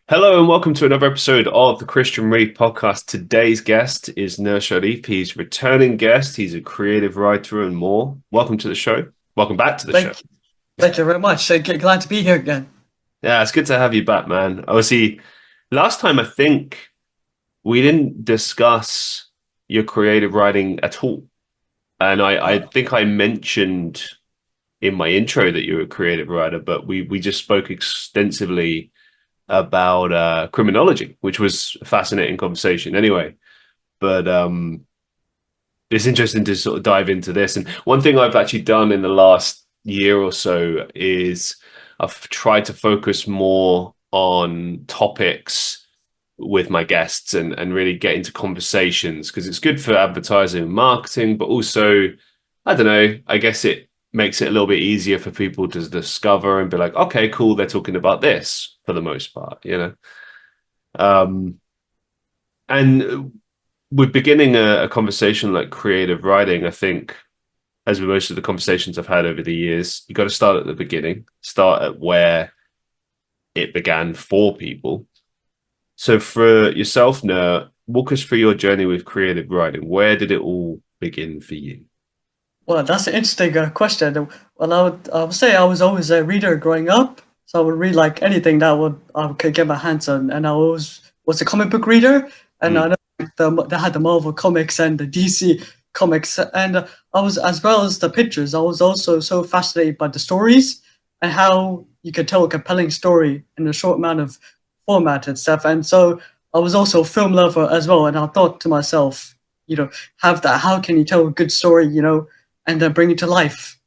Hello and welcome to another episode of the Christian Reeve podcast. Today's guest is Nur Sharif. He's a returning guest. He's a creative writer and more. Welcome to the show. Welcome back to the show. Thank you very much. Glad to be here again. Yeah, it's good to have you back, man. Obviously, last time I think we didn't discuss your creative writing at all. And I think I mentioned in my intro that you're a creative writer, but we just spoke extensively about criminology, which was a fascinating conversation anyway. But it's interesting to sort of dive into this. And one thing I've actually done in the last year or so is I've tried to focus more on topics with my guests and really get into conversations because it's good for advertising and marketing, but also, I don't know, I guess it makes it a little bit easier for people to discover and be like, okay, cool, they're talking about this for the most part, you know? Um, and with beginning a conversation like creative writing, I think, as with most of the conversations I've had over the years, you got to start at the beginning, start at where it began for people. So for yourself now, walk us through your journey with creative writing. Where did it all begin for you? Well, that's an interesting question. Well, I would say I was always a reader growing up, so I would read like anything that I could get my hands on, and I always was a comic book reader, and I Mm. know they had the Marvel comics and the DC comics, and I was as well as the pictures. I was also so fascinated by the stories and how you could tell a compelling story in a short amount of format and stuff. And so I was also a film lover as well, and I thought to myself, have that. How can you tell a good story, and then bring it to life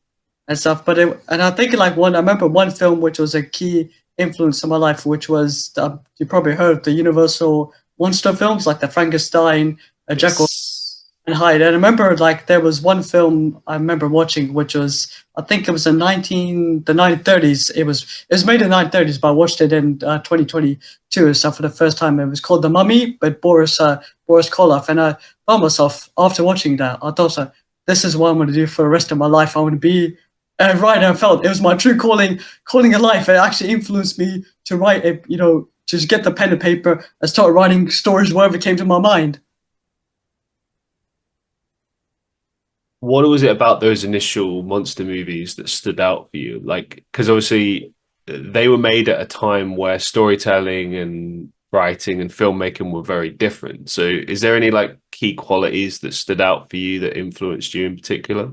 and stuff. And I think like I remember one film which was a key influence in my life, which was you probably heard of the Universal monster films like the Frankenstein, Jekyll Yes. and Hyde. And I remember like there was one film I remember watching, which was I think it was the 1930s. It was made in the 1930s, but I watched it in 2022 and stuff for the first time. It was called The Mummy, by Boris Karloff, and I found myself after watching that. I thought, this is what I'm going to do for the rest of my life. I want to be a writer. I felt it was my true calling in life. It actually influenced me to write it. Just get the pen and paper and start writing stories wherever came to my mind. What was it about those initial monster movies that stood out for you? Like, because obviously they were made at a time where storytelling and writing and filmmaking were very different. So, is there any like key qualities that stood out for you that influenced you in particular?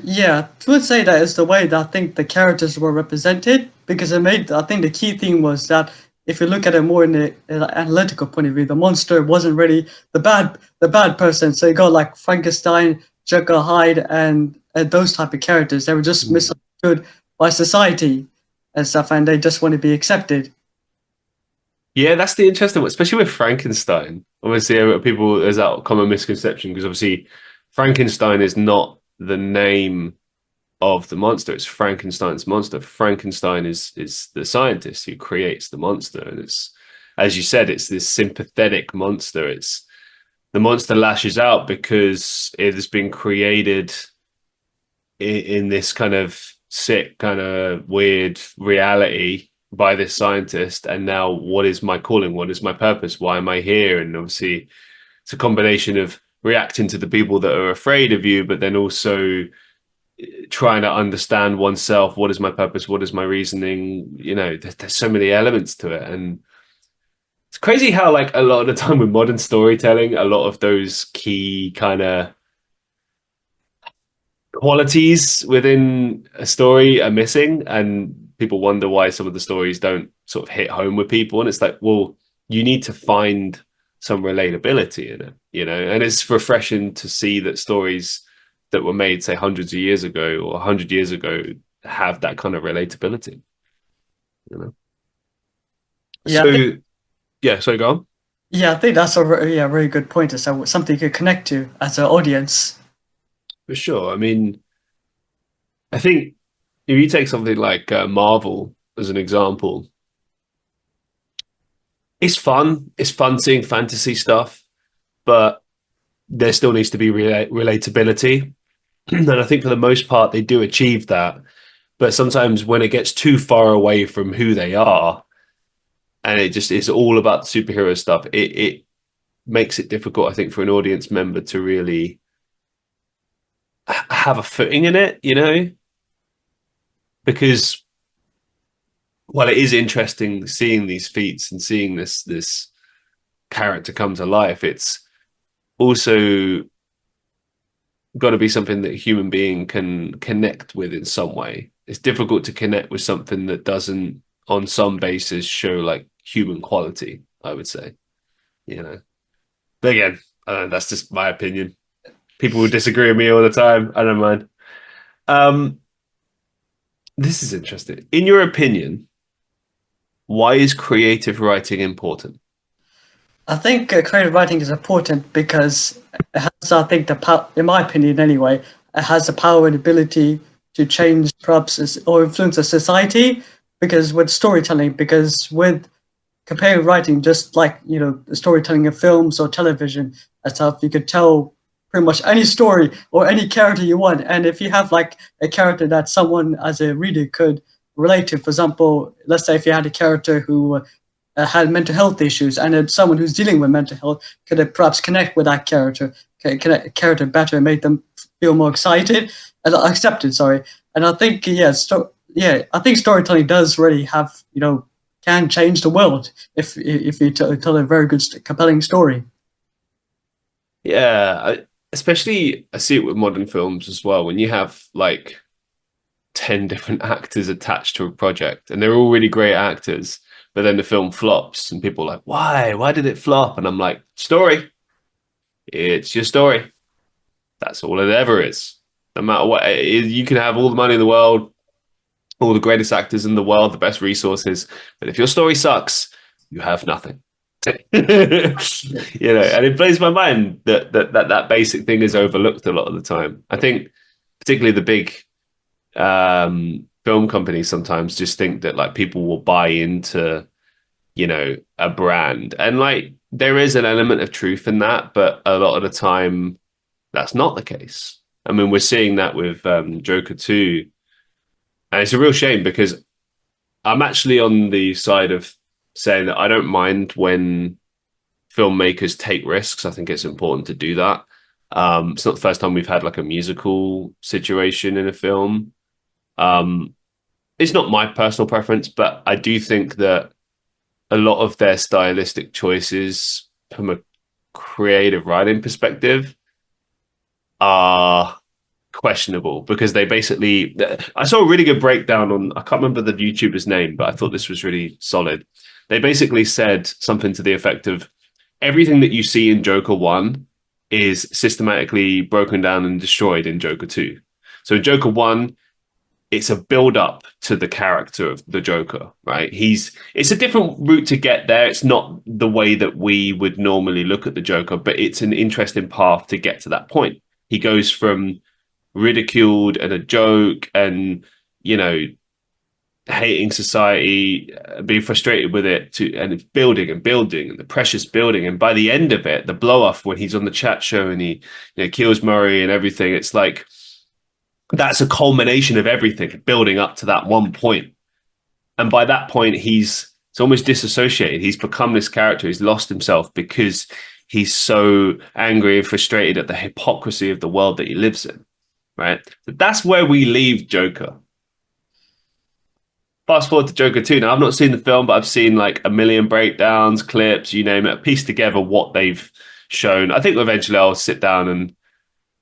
Yeah, I would say that is the way that I think the characters were represented because I think the key theme was that if you look at it more in the analytical point of view, the monster wasn't really the bad person. So you got like Frankenstein, Jekyll, Hyde, and those type of characters. They were just Mm. misunderstood by society and stuff, and they just want to be accepted. Yeah, that's the interesting one, especially with Frankenstein. Obviously, people there's that common misconception because obviously Frankenstein is not the name of the monster. It's Frankenstein's monster. Frankenstein is the scientist who creates the monster, and it's as you said, it's this sympathetic monster. It's the monster lashes out because it has been created in this kind of sick, kind of weird reality by this scientist. And now, what is my calling? What is my purpose? Why am I here? And obviously, it's a combination of reacting to the people that are afraid of you, but then also trying to understand oneself. What is my purpose? What is my reasoning? There's so many elements to it. And it's crazy how, like, a lot of the time with modern storytelling, a lot of those key kind of qualities within a story are missing. And people wonder why some of the stories don't sort of hit home with people. And it's like, well, you need to find some relatability in it. And it's refreshing to see that stories that were made, say, hundreds of years ago or 100 years ago have that kind of relatability, you know? Yeah, I think So, yeah, so go on. yeah, I think that's a very good point. Is something you could connect to as an audience. For sure. I mean, I think if you take something like Marvel as an example, it's fun. It's fun seeing fantasy stuff, but there still needs to be relatability. And I think for the most part, they do achieve that. But sometimes when it gets too far away from who they are, and it just is all about superhero stuff. It makes it difficult, I think, for an audience member to really have a footing in it, because while it is interesting seeing these feats and seeing this character come to life, it's also got to be something that a human being can connect with in some way. It's difficult to connect with something that doesn't, on some basis, show like human quality, I would say, you know. But again, that's just my opinion. People will disagree with me all the time. I don't mind. Um, this is interesting. In your opinion, why is creative writing important? I think creative writing is important because it has, I think, the power, in my opinion anyway, it has the power and ability to change perhaps or influence a society. Because with storytelling, because with comparing writing, just like the storytelling of films or television and stuff, you could tell pretty much any story or any character you want. And if you have like a character that someone as a reader could relate to, for example, let's say if you had a character who had mental health issues, and someone who's dealing with mental health could perhaps connect with that character, connect character better, and make them feel more excited and accepted. Sorry, and I think yeah, I think storytelling does really have can change the world if you tell a very good, compelling story. Yeah, especially I see it with modern films as well. When you have like 10 different actors attached to a project and they're all really great actors, but then the film flops and people are like, why? Why did it flop? And I'm like, story. It's your story. That's all it ever is. No matter what, you can have all the money in the world, all the greatest actors in the world, the best resources, but if your story sucks, you have nothing. And it blows my mind that basic thing is overlooked a lot of the time. I think particularly the big film companies sometimes just think that like people will buy into a brand, and like there is an element of truth in that, but a lot of the time that's not the case. I mean, we're seeing that with Joker 2, and it's a real shame because I'm actually on the side of saying that I don't mind when filmmakers take risks. I think it's important to do that. It's not the first time we've had like a musical situation in a film. Um, it's not my personal preference, but I do think that a lot of their stylistic choices from a creative writing perspective are questionable because they basically I saw a really good breakdown on, I can't remember the YouTuber's name, but I thought this was really solid. They basically said something to the effect of everything that you see in Joker 1 is systematically broken down and destroyed in Joker 2. So in Joker 1, it's a build up to the character of the Joker, right? It's a different route to get there. It's not the way that we would normally look at the Joker, but it's an interesting path to get to that point. He goes from ridiculed and a joke and, you know, hating society, being frustrated with it, to and it's building and building and the pressure's building. And by the end of it, the blow off when he's on the chat show and he kills Murray and everything, it's like that's a culmination of everything building up to that one point. And by that point, it's almost disassociated. He's become this character. He's lost himself because he's so angry and frustrated at the hypocrisy of the world that he lives in. Right. So that's where we leave Joker. Fast forward to Joker 2. Now, I've not seen the film, but I've seen like a million breakdowns, clips, you name it, piece together what they've shown. I think eventually I'll sit down and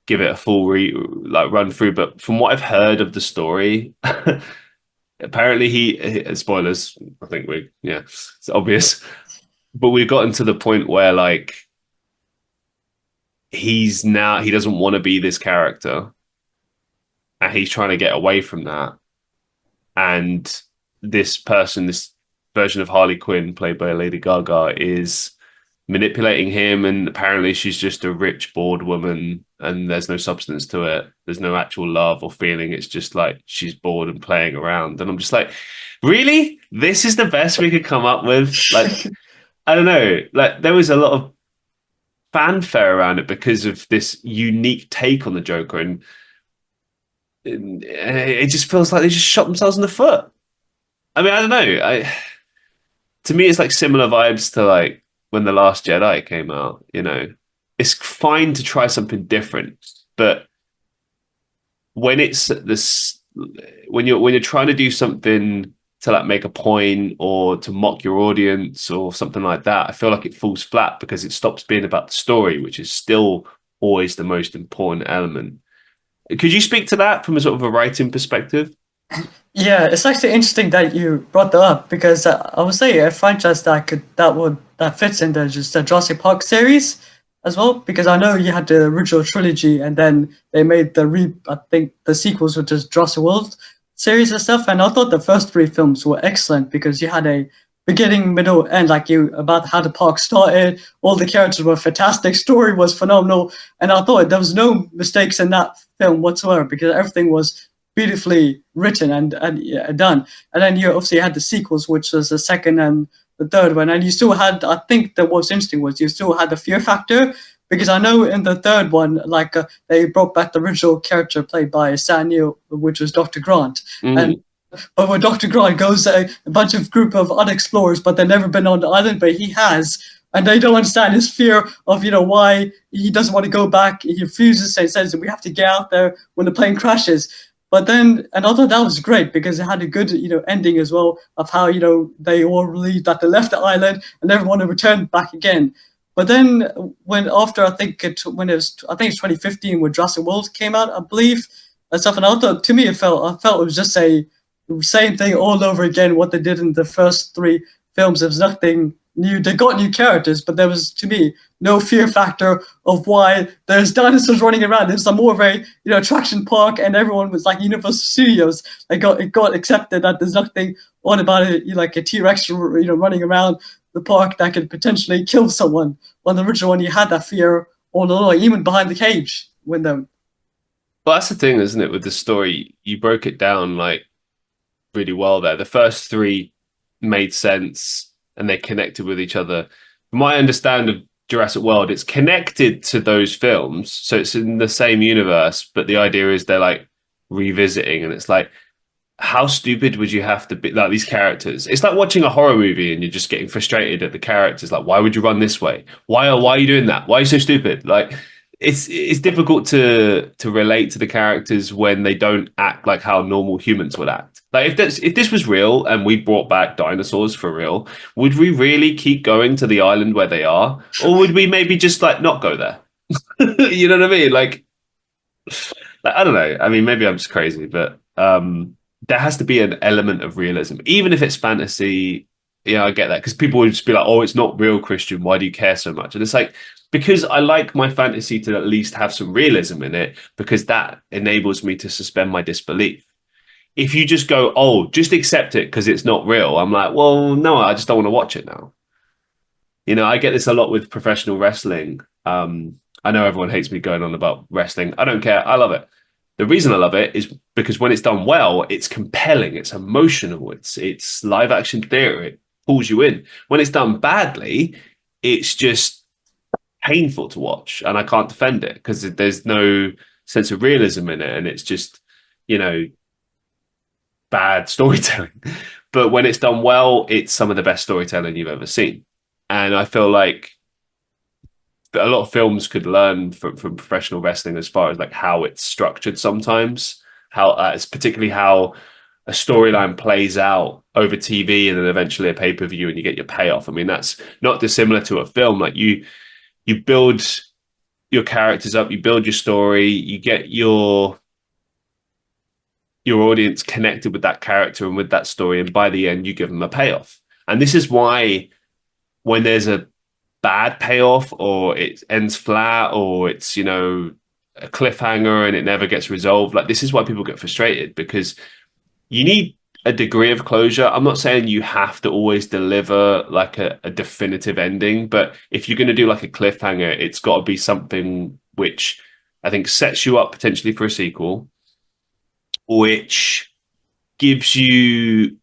give it a full run through. But from what I've heard of the story, apparently spoilers. I think it's obvious. But we've gotten to the point where like he doesn't want to be this character, and he's trying to get away from that. And this version of Harley Quinn, played by Lady Gaga, is manipulating him. And apparently she's just a rich, bored woman and there's no substance to it. There's no actual love or feeling. It's just like she's bored and playing around. And I'm just like, really? This is the best we could come up with? Like, I don't know. Like, there was a lot of fanfare around it because of this unique take on the Joker. And it just feels like they just shot themselves in the foot. I mean, I don't know. to me, it's like similar vibes to like when The Last Jedi came out. It's fine to try something different, but when it's this, when you're trying to do something to like make a point or to mock your audience or something like that, I feel like it falls flat because it stops being about the story, which is still always the most important element. Could you speak to that from a sort of a writing perspective? Yeah, it's actually interesting that you brought that up because I would say a franchise that fits in just the Jurassic Park series as well. Because I know you had the original trilogy, and then they made I think the sequels, which is Jurassic World series and stuff. And I thought the first three films were excellent because you had a beginning, middle, end, like you about how the park started. All the characters were fantastic. Story was phenomenal, and I thought there was no mistakes in that film whatsoever because everything was beautifully written and yeah, done. And then you obviously had the sequels, which was the second and the third one, and you still had. I think that what's interesting was you still had the fear factor because I know in the third one, like they brought back the original character played by Sam Neill, which was Dr. Grant, and Mm. but when Dr. Grant goes a bunch of group of unexplorers, but they've never been on the island, but he has. And they don't understand his fear of, why he doesn't want to go back. He refuses and says, we have to get out there when the plane crashes. But then, and I thought that was great because it had a good, ending as well of how, they all believed that they left the island and never want to return back again. But then when after I think when it was I think it's 2015 when Jurassic World came out, I believe and stuff. And I thought to me I felt it was just a same thing all over again. What they did in the first three films, there was nothing new. They got new characters, but there was to me no fear factor of why there's dinosaurs running around. It was a more of a attraction park, and everyone was like Universal Studios. It got accepted that there's nothing on about it, like a T-Rex, running around the park that could potentially kill someone. On the original one, you had that fear all along, even behind the cage when them. But that's the thing, isn't it, with the story? You broke it down like really well there. The first three made sense and they connected with each other. From my understanding of Jurassic World, it's connected to those films, so it's in the same universe, but the idea is they're like revisiting, and it's like, how stupid would you have to be? Like these characters, it's like watching a horror movie and you're just getting frustrated at the characters. Like, why would you run this way? Why are you doing that? Why are you so stupid? Like, it's difficult to relate to the characters when they don't act like how normal humans would act. Like if this was real and we brought back dinosaurs for real, would we really keep going to the island where they are, or would we maybe just like not go there? You know what I mean? Like, I don't know. I mean, maybe I'm just crazy, but there has to be an element of realism, even if it's fantasy. Yeah, I get that because people would just be like, "Oh, it's not real, Christian. Why do you care so much?" And it's like because I like my fantasy to at least have some realism in it because that enables me to suspend my disbelief. If you just go, "Oh, just accept it because it's not real," I'm like, "Well, no, I just don't want to watch it now." I get this a lot with professional wrestling. I know everyone hates me going on about wrestling. I don't care. I love it. The reason I love it is because when it's done well, it's compelling, it's emotional, it's live action theater. It pulls you in. When it's done badly, it's just painful to watch, and I can't defend it because there's no sense of realism in it, and it's just you know bad storytelling. But when it's done well, it's some of the best storytelling you've ever seen, and I feel like a lot of films could learn from professional wrestling as far as like how it's structured sometimes, how it's particularly how a storyline plays out over TV and then eventually a pay per view and you get your payoff. I mean, that's not dissimilar to a film. Like you build your characters up, you build your story, you get your audience connected with that character and with that story, and by the end, you give them a payoff. And this is why when there's a bad payoff or it ends flat or it's a cliffhanger and it never gets resolved, like this is why people get frustrated because you need a degree of closure. I'm not saying you have to always deliver like a definitive ending, but if you're going to do like a cliffhanger, it's got to be something which I think sets you up potentially for a sequel, which gives you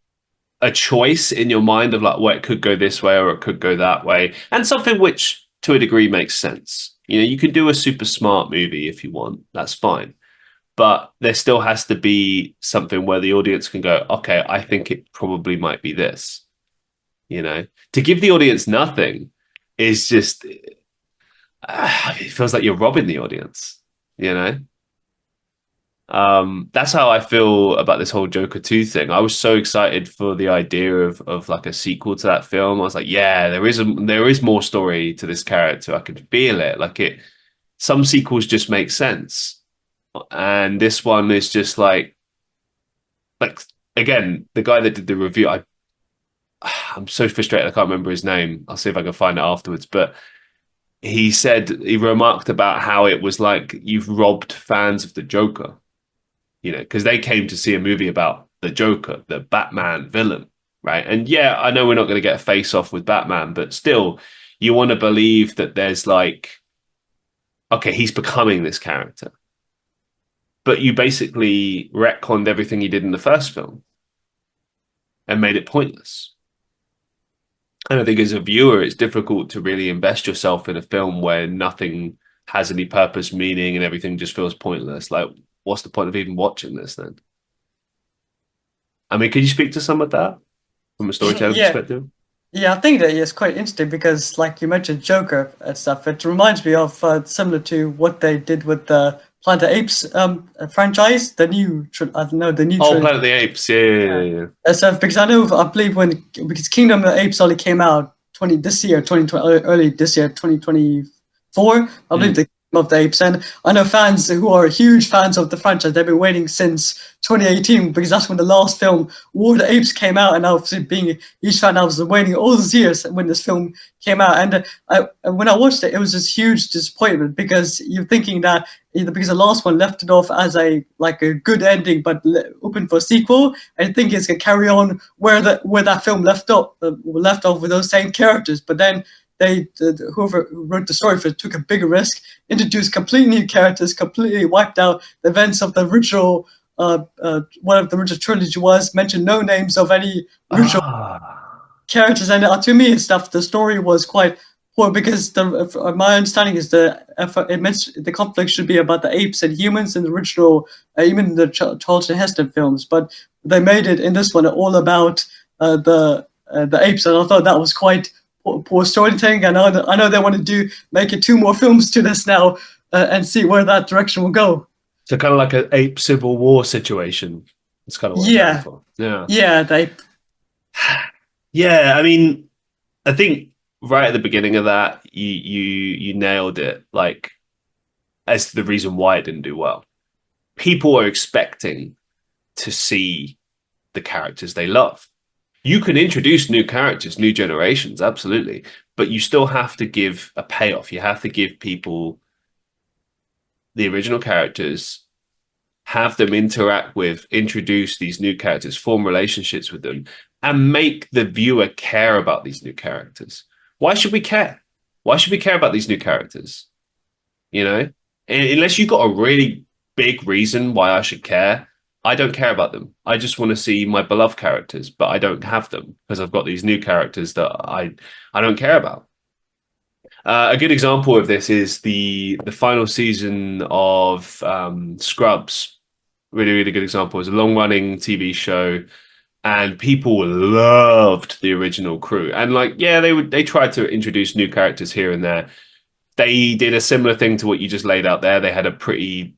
a choice in your mind of like, well, it could go this way or it could go that way, and something which to a degree makes sense. You can do a super smart movie if you want, that's fine. But there still has to be something where the audience can go, okay, I think it probably might be this. You know, to give the audience nothing is just it feels like you're robbing the audience. You know, that's how I feel about this whole Joker 2 thing. I was so excited for the idea of like a sequel to that film. I was like, yeah, there is more story to this character. I could feel it. Like it some sequels just make sense. And this one is just like again, the guy that did the review, I'm so frustrated I can't remember his name. I'll see if I can find it afterwards. But he remarked about how it was like you've robbed fans of the Joker, you know, because they came to see a movie about the Joker, the Batman villain, right? And yeah, I know we're not going to get a face off with Batman, but still, you want to believe that there's like, okay, he's becoming this character, but you basically retconned everything he did in the first film and made it pointless. And I think as a viewer, it's difficult to really invest yourself in a film where nothing has any purpose, meaning, and everything just feels pointless. Like, what's the point of even watching this then? I mean, could you speak to some of that from a storytelling Yeah, perspective? yeah, I think that it's quite interesting because, like you mentioned, Joker and stuff. It reminds me of similar to what they did with the Planet of the Apes franchise, the new, I don't know, the new Oh, trilogy. Planet of the Apes. Yeah, yeah, yeah. So because I know, I believe because Kingdom of the Apes only came out 20 this year, 2020, early this year, 2024. I Yeah. believe the Kingdom of the Apes, and I know fans who are huge fans of the franchise. They've been waiting since 2018 because that's when the last film, War of the Apes, came out. And obviously, being a huge fan, I was waiting all those years when this film came out. And when I watched it, it was this huge disappointment because you're thinking that either because the last one left it off as a like a good ending, but open for a sequel. I think it's gonna carry on where that film left off with those same characters. But then whoever wrote the story for it took a bigger risk, introduced completely new characters, completely wiped out the events of the original. Whatever the original trilogy was, mentioned no names of any original Ah. characters, and to me and stuff, the story was quite poor because my understanding is it meant the conflict should be about the apes and humans in the original, even the Charlton Heston films, but they made it in this one all about the apes, and I thought that was quite poor storytelling. I know they want to make it two more films to this now, and see where that direction will go. So kind of like an ape civil war situation. That's kind of what they're going Yeah, for. Yeah. yeah, they Yeah, I mean, I think right at the beginning of that, you nailed it. Like as to the reason why it didn't do well. People are expecting to see the characters they love. You can introduce new characters, new generations, absolutely, but you still have to give a payoff. You have to give people the original characters, have them interact with, introduce these new characters, form relationships with them, and make the viewer care about these new characters. Why should we care? Why should we care about these new characters? You know, unless you've got a really big reason why I should care, I don't care about them. I just want to see my beloved characters, but I don't have them because I've got these new characters that I don't care about. A good example of this is the final season of Scrubs. Really, really good example. It's a long running TV show, and people loved the original crew. And like, yeah, they tried to introduce new characters here and there. They did a similar thing to what you just laid out there. They had a pretty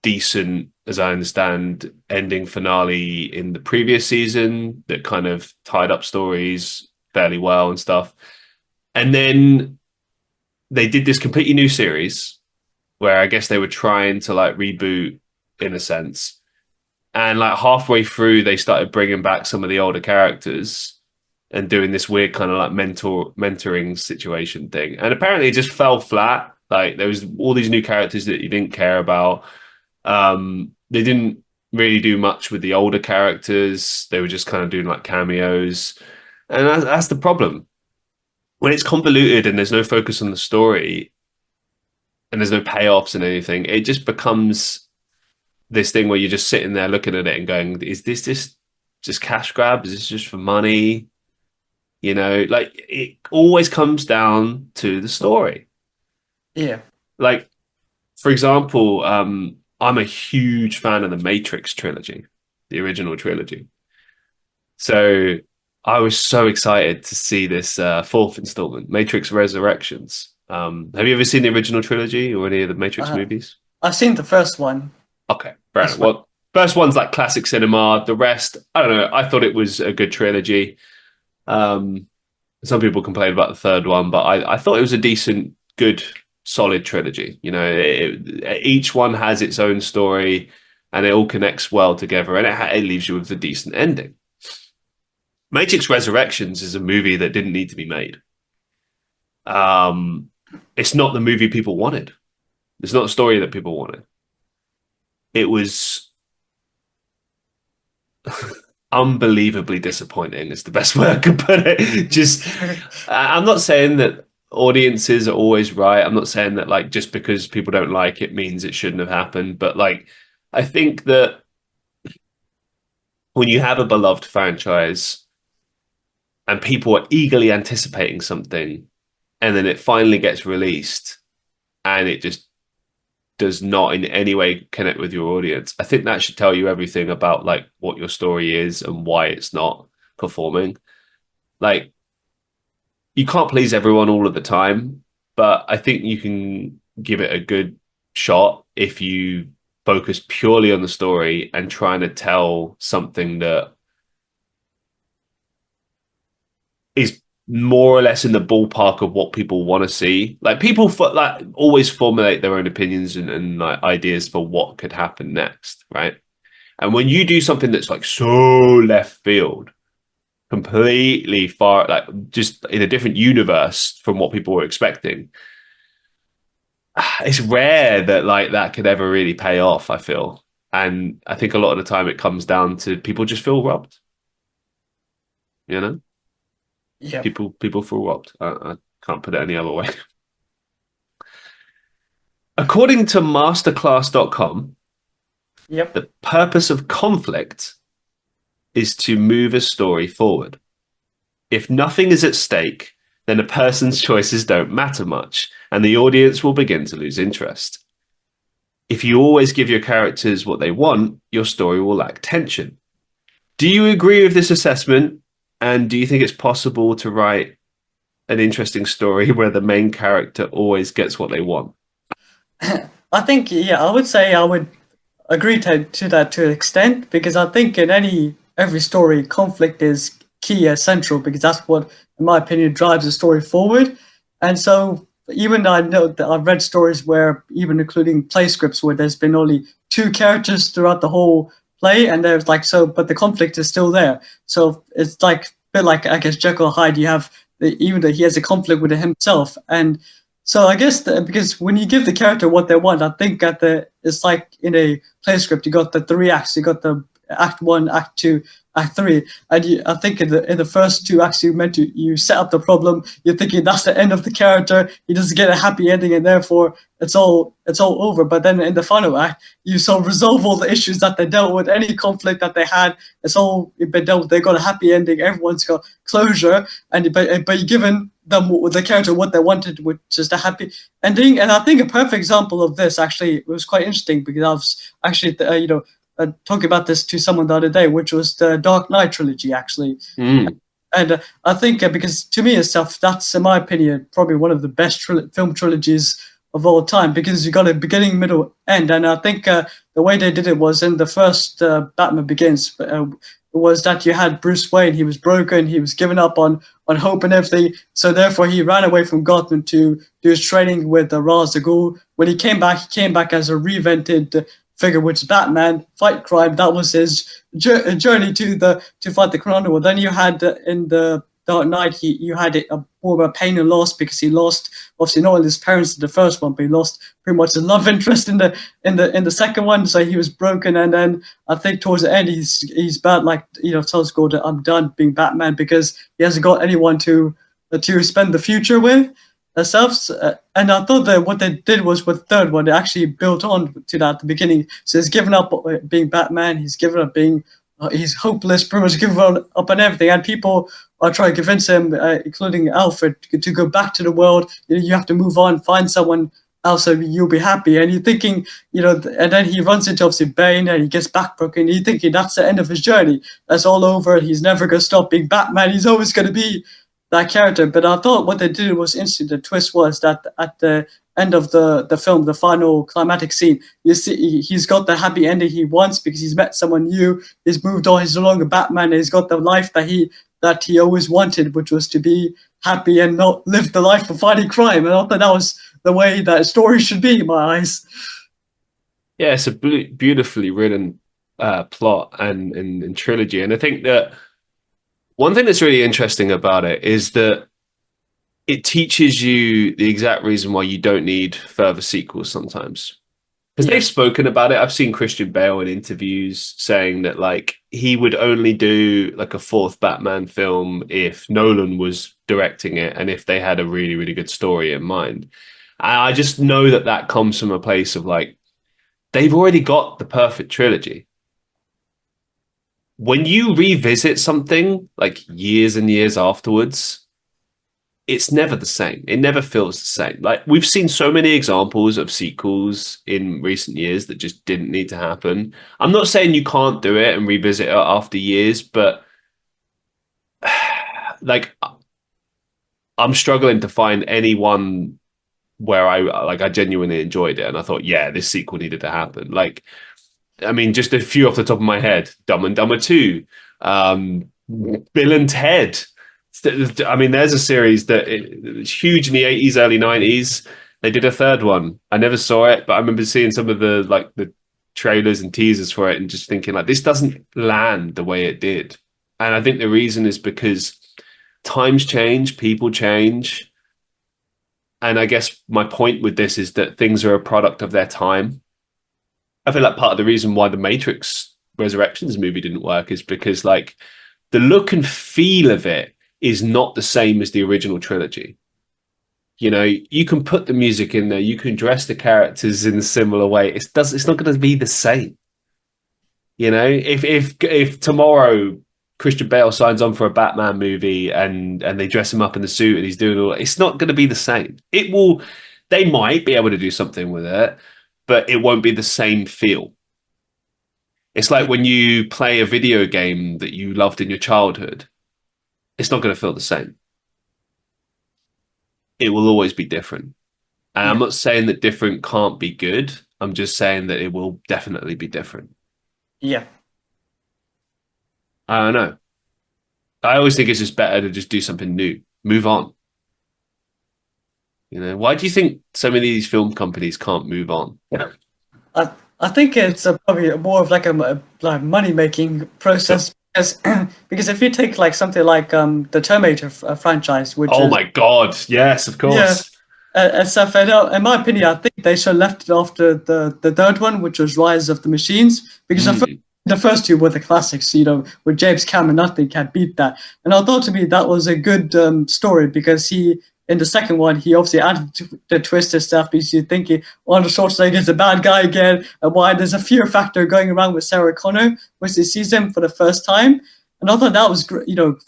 decent, as I understand, ending finale in the previous season that kind of tied up stories fairly well and stuff. And then they did this completely new series where I guess they were trying to like reboot in a sense. And like halfway through, they started bringing back some of the older characters and doing this weird kind of like mentoring situation thing. And apparently, it just fell flat. Like there was all these new characters that you didn't care about. They didn't really do much with the older characters. They were just kind of doing like cameos, and that's the problem. When it's convoluted and there's no focus on the story and there's no payoffs and anything, it just becomes this thing where you're just sitting there looking at it and going, "Is this just cash grab? Is this just for money?" You know, like it always comes down to the story. yeah. Like, for example, I'm a huge fan of the Matrix trilogy, the original trilogy. So I was so excited to see this fourth installment, Matrix Resurrections. Have you ever seen the original trilogy or any of the Matrix Uh, movies? I've seen the first one Okay, fair enough. as well. Well, first one's like classic cinema. The rest, I don't know. I thought it was a good trilogy. Um, some people complain about the third one, but I thought it was a decent, good, solid trilogy. You know, each one has its own story, and it all connects well together, and it leaves you with a decent ending. Matrix Resurrections is a movie that didn't need to be made. Um, it's not the movie people wanted. It's not a story that people wanted. It was unbelievably disappointing. Is the best way I could put it. Just, I'm not saying that audiences are always right. I'm not saying that like just because people don't like it means it shouldn't have happened. But like, I think that when you have a beloved franchise and people are eagerly anticipating something, and then it finally gets released, and it just does not in any way connect with your audience, I think that should tell you everything about like what your story is and why it's not performing. Like you can't please everyone all of the time, but I think you can give it a good shot if you focus purely on the story and trying to tell something that is more or less in the ballpark of what people want to see. Like people like always formulate their own opinions and like ideas for what could happen next, right? And when you do something that's like so left field, completely far, like just in a different universe from what people were expecting, it's rare that like that could ever really pay off. I feel, and I think a lot of the time it comes down to people just feel robbed. You know, Yep. people feel robbed. I can't put it any other way. According to masterclass.com, Yep. the purpose of conflict is to move a story forward. If nothing is at stake, then a person's choices don't matter much, and the audience will begin to lose interest. If you always give your characters what they want, your story will lack tension. Do you agree with this assessment? And do you think it's possible to write an interesting story where the main character always gets what they want? I think, yeah, I would say I would agree to that to an extent because I think in every story, conflict is key and central because that's what, in my opinion, drives the story forward. And so even though I know that I've read stories where, even including play scripts, where there's been only two characters throughout the whole play, and there's like so, but the conflict is still there. So it's like a bit like I guess Jekyll and Hyde. You have even though he has a conflict with himself, and so I guess because when you give the character what they want, I think at the it's like in a play script, you got the three acts. You got the act one, act two, act three, and I think in the first two acts, you set up the problem. You're thinking that's the end of the character. He doesn't get a happy ending, and therefore it's all over. But then in the final act, you sort of resolve all the issues that they dealt with, any conflict that they had. It's all been dealt with. They got a happy ending. Everyone's got closure, and but you're given them the character what they wanted, which is the happy ending. And I think a perfect example of this actually was quite interesting because I was actually talking about this to someone the other day, which was the Dark Knight trilogy actually. Mm. And I think because to me and stuff, that's in my opinion probably one of the best film trilogies of all time because you got a beginning, middle, end. And I think the way they did it was in the first Batman Begins. Was that you had Bruce Wayne? He was broken. He was given up on hope and everything. So therefore, he ran away from Gotham to do his training with Ra's al Ghul. When he came back as a reinvented figure, which is Batman, fight crime. That was his journey to fight the criminal. Then you had in the Dark Knight, you had more of a pain and loss because he lost obviously not only his parents in the first one, but he lost pretty much his love interest in the second one. So he was broken, and then I think towards the end he's bad, like tells God that I'm done being Batman because he hasn't got anyone to spend the future with themselves. And I thought that what they did was with the third one, they actually built on to that at the beginning. So he's given up being Batman. He's given up being he's hopeless, pretty much given up on everything, and people are trying to convince him, including Alfred, to go back to the world. You have to move on, find someone also you'll be happy. And you're thinking, and then he runs into obviously Bane and he gets backbroken. You're thinking that's the end of his journey. That's all over. He's never gonna stop being Batman. He's always gonna be that character. But I thought what they did was interesting. The twist was that at the end of the film, the final climatic scene, you see he's got the happy ending he wants because he's met someone new. He's moved on. He's no longer Batman. He's got the life that he always wanted, which was to be happy and not live the life of fighting crime. And I thought that was the way that a story should be in my eyes. Yeah, it's a beautifully written plot and trilogy. And I think that one thing that's really interesting about it is that it teaches you the exact reason why you don't need further sequels sometimes. Because Yeah, they've spoken about it. I've seen Christian Bale in interviews saying that like he would only do like a fourth Batman film if Nolan was directing it and if they had a really, really good story in mind. And I just know that that comes from a place of like they've already got the perfect trilogy. When you revisit something like years and years afterwards, it's never the same. It never feels the same. Like we've seen so many examples of sequels in recent years that just didn't need to happen. I'm not saying you can't do it and revisit it after years, but like I'm struggling to find anyone where I genuinely enjoyed it and I thought, yeah, this sequel needed to happen. Like I mean, just a few off the top of my head: Dumb and Dumber 2, Bill and Ted. I mean, there's a series that it was huge in the 80s, early 90s. They did a third one. I never saw it, but I remember seeing some of the trailers and teasers for it and just thinking like this doesn't land the way it did. And I think the reason is because times change, people change. And I guess my point with this is that things are a product of their time. I feel like part of the reason why the Matrix Resurrections movie didn't work is because like the look and feel of it is not the same as the original trilogy. You know, you can put the music in there, you can dress the characters in a similar way. It's not going to be the same. You know, if tomorrow Christian Bale signs on for a Batman movie and they dress him up in the suit and he's doing all, it's not going to be the same. It will. They might be able to do something with it, but it won't be the same feel. It's like when you play a video game that you loved in your childhood, it's not going to feel the same. It will always be different. And I'm yeah, not saying that different can't be good. I'm just saying that it will definitely be different. yeah. I don't know. I always think it's just better to just do something new, move on. You know, why do you think so many of these film companies can't move on? I think it's probably more of like a like money making So, process because because if you take like something like the Terminator franchise, which oh is my God. Yes, of yeah, course. and stuff. And in my opinion, I think they should have left it after the third one, which was Rise of the Machines, because Mm. the first two were the classics. With James Cameron, nothing can beat that. And I thought to me that was a good story because he. In the second one, he obviously added to the twisted stuff because you're thinking Arnold Schwarzenegger is a bad guy again, and why there's a fear factor going around with Sarah Connor when she sees him for the first time. And I thought that was,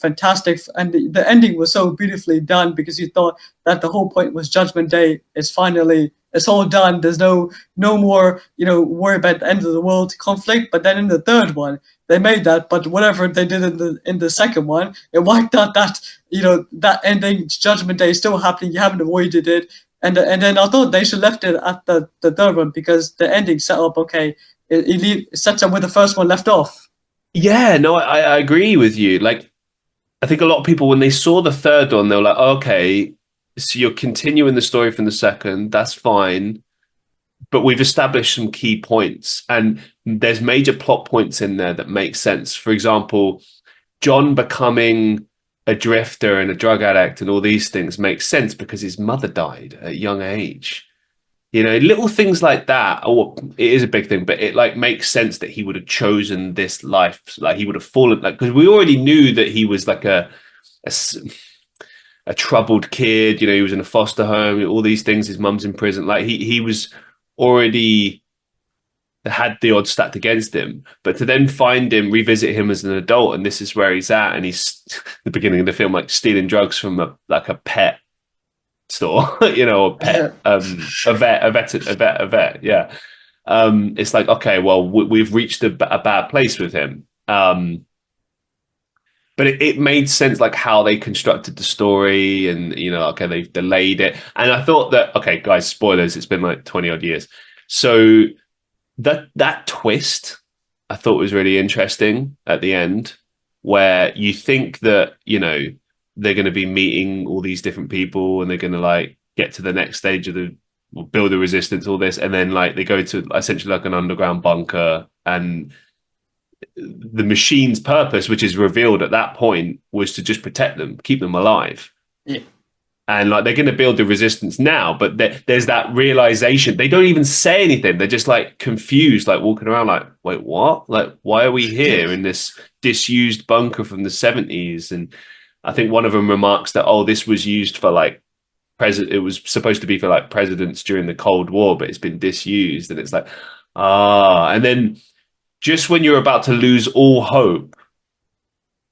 fantastic. And the ending was so beautifully done because you thought that the whole point was Judgment Day is finally it's all done. There's no more worry about the end of the world conflict. But then in the third one, they made that. But whatever they did in the second one, it wiped out that ending. Judgment Day is still happening. You haven't avoided it. And then I thought they should left it at the third one because the ending set up okay. It sets up where the first one left off. Yeah, no, I agree with you. Like, I think a lot of people, when they saw the third one, they were like, okay, so you're continuing the story from the second. That's fine. But we've established some key points and there's major plot points in there that make sense. For example, John becoming a drifter and a drug addict and all these things make sense because his mother died at a young age. You know, little things like that. Or it is a big thing, but it like makes sense that he would have chosen this life. Like he would have fallen like because we already knew that he was like a a troubled kid. You know, he was in a foster home. All these things. His mum's in prison. Like he was already had the odds stacked against him. But to then find him, revisit him as an adult, and this is where he's at, and he's the beginning of the film like stealing drugs from a pet store, you know, or pet, Yeah. a vet. Yeah. It's like, okay, well, we've reached a bad place with him. But it made sense, like how they constructed the story, and you know, okay, they've delayed it. And I thought that, okay, guys, spoilers, it's been like 20 odd years. So that twist I thought was really interesting at the end, where you think that, you know, they're going to be meeting all these different people and they're going to like get to the next stage of the build the resistance, all this, and then like they go to essentially like an underground bunker, and the machine's purpose, which is revealed at that point, was to just protect them, keep them alive. Yeah. And like they're going to build the resistance now, but there's that realization. They don't even say anything. They're just like confused, like walking around, like, wait, what? Like, why are we here in this disused bunker from the 70s? And I think one of them remarks that, oh, this was used for like president. It was supposed to be for like presidents during the Cold War, but it's been disused. And it's like, ah, and then just when you're about to lose all hope,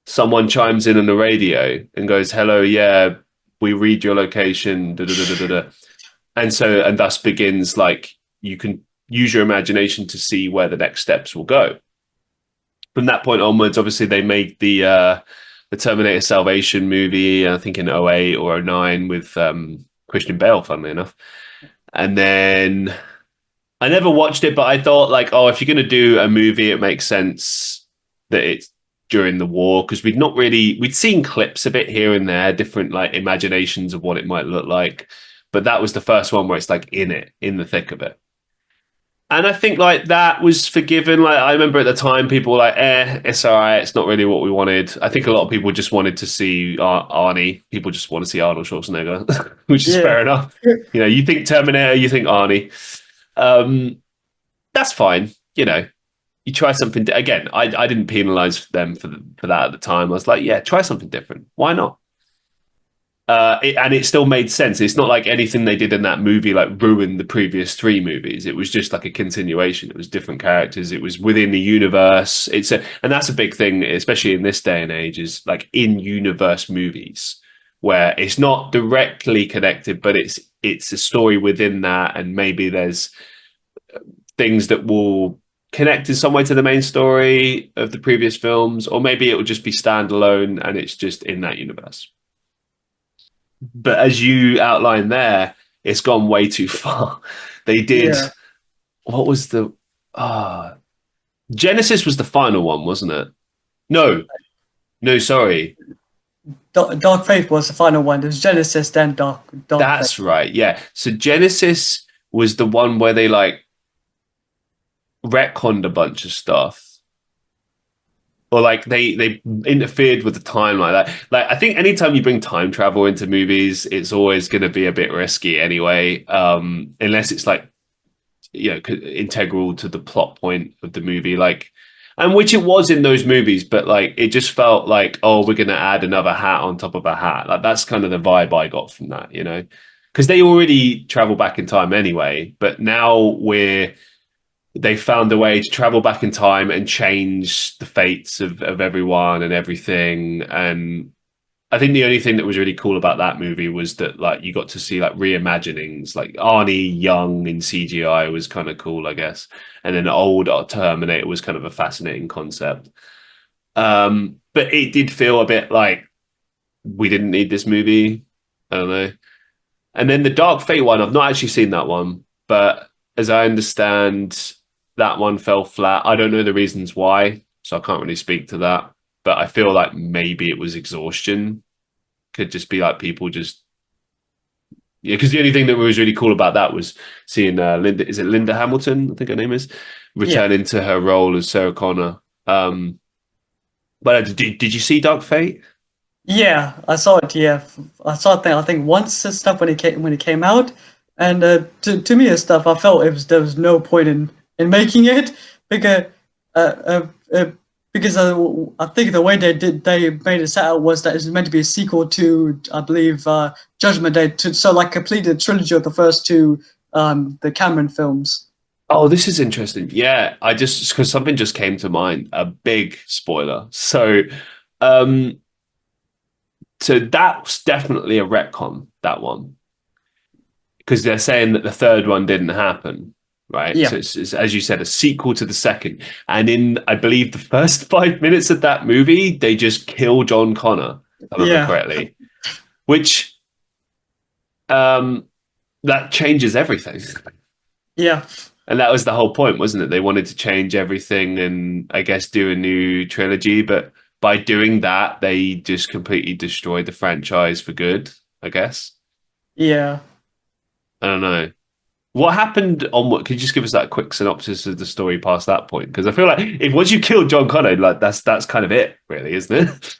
someone chimes in on the radio and goes, "Hello, yeah, we read your location." Da, da, da, da, da. And thus begins like you can use your imagination to see where the next steps will go. From that point onwards, obviously they made the Terminator Salvation movie, I think in '08 or '09 with Christian Bale, funnily enough. And then I never watched it, but I thought like, oh, if you're going to do a movie, it makes sense that it's during the war, because we'd seen clips of it here and there, different like imaginations of what it might look like, but that was the first one where it's like in the thick of it. And I think like that was forgiven. Like I remember at the time, people were like, it's all right. It's not really what we wanted. I think a lot of people just wanted to see Arnie. People just want to see Arnold Schwarzenegger, which is Yeah. fair enough. You know, you think Terminator, you think Arnie. Um, that's fine. You know, you try something again. I didn't penalize them for that at the time. I was like, yeah, try something different. Why not? And it still made sense. It's not like anything they did in that movie like ruined the previous three movies. It was just like a continuation. It was different characters. It was within the universe. And that's a big thing, especially in this day and age, is like in universe movies where it's not directly connected, but it's a story within that, and maybe there's things that will connect in some way to the main story of the previous films, or maybe it will just be standalone and it's just in that universe. But as you outlined there, it's gone way too far. They did Yeah. what was the Genesis was the final one, wasn't it? No, no, sorry. Dark Faith was the final one. There's Genesis, then Dark Faith. That's right. Yeah. So Genesis was the one where they like retconned a bunch of stuff. Or like they interfered with the time like that. Like I think anytime you bring time travel into movies, it's always going to be a bit risky anyway, unless it's like, you know, integral to the plot point of the movie, like, and which it was in those movies, but like it just felt like, oh, we're going to add another hat on top of a hat. Like that's kind of the vibe I got from that, you know, because they already travel back in time anyway, but now they found a way to travel back in time and change the fates of everyone and everything. And I think the only thing that was really cool about that movie was that like you got to see like reimaginings, like Arnie young in CGI was kind of cool, I guess. And then old Terminator was kind of a fascinating concept. But it did feel a bit like we didn't need this movie. I don't know. And then the Dark Fate one, I've not actually seen that one, but as I understand, that one fell flat. I don't know the reasons why, so I can't really speak to that. But I feel like maybe it was exhaustion. Could just be like people just, yeah. Because the only thing that was really cool about that was seeing Linda. Is it Linda Hamilton? I think her name is Yeah. returning to her role as Sarah Connor. But did you see Dark Fate? Yeah, I saw it. Yeah, I saw it. I think once and stuff when it came out, and to me and stuff, I felt there was no point in making it because uh, uh, uh, I think the way they made it set out was that it's meant to be a sequel to, I believe, Judgment Day, so like complete the trilogy of the first two the Cameron films. Oh, this is interesting. Yeah, I just because something just came to mind, a big spoiler. Um, so that's definitely a retcon, that one. because they're saying that the third one didn't happen, right? So Yeah, it's, as you said, a sequel to the second. And in, I believe, the first 5 minutes of that movie, they just kill John Connor, if I remember yeah, correctly, which um, that changes everything. yeah, And that was the whole point, wasn't it? They wanted to change everything and I guess do a new trilogy, but by doing that, they just completely destroyed the franchise for good, I guess. yeah. I don't know. What happened on what? Could you just give us that quick synopsis of the story past that point? Because I feel like if once you kill John Connor, like that's kind of it, really, isn't it?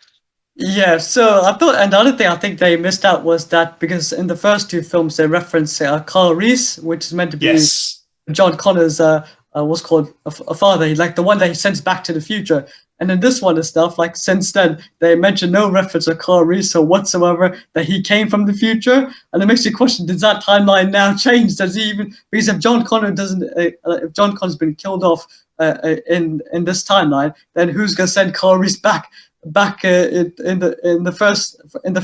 Yeah, so I thought, and the other thing I think they missed out was that because in the first two films they reference Carl Reese, which is meant to be Yes. John Connor's what's called a father, like the one that he sends back to the future. And in this one and stuff, like since then they mention no reference to Carl Reese or whatsoever that he came from the future, and it makes you question: does that timeline now change? Does he even because if John Connor doesn't, if John Connor's been killed off in this timeline, then who's gonna send Carl Reese back in the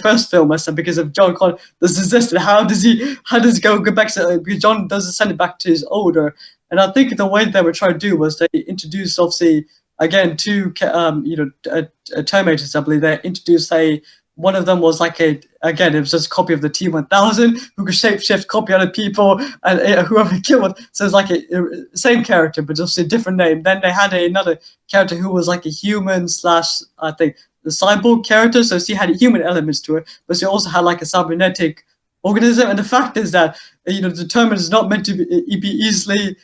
first film? I said because if John Connor does exist, how does he go back to because John doesn't send it back to his older. And I think the way they were trying to do was they introduced obviously again two Terminators. I believe they introduced a one of them was like a again it was just a copy of the T-1000 who could shapeshift, copy other people, and whoever killed. So it's like a same character but just a different name. Then they had another character who was like a human slash I think the cyborg character. So she had human elements to it, but she also had like a cybernetic organism. And the fact is that the Terminator is not meant to be easily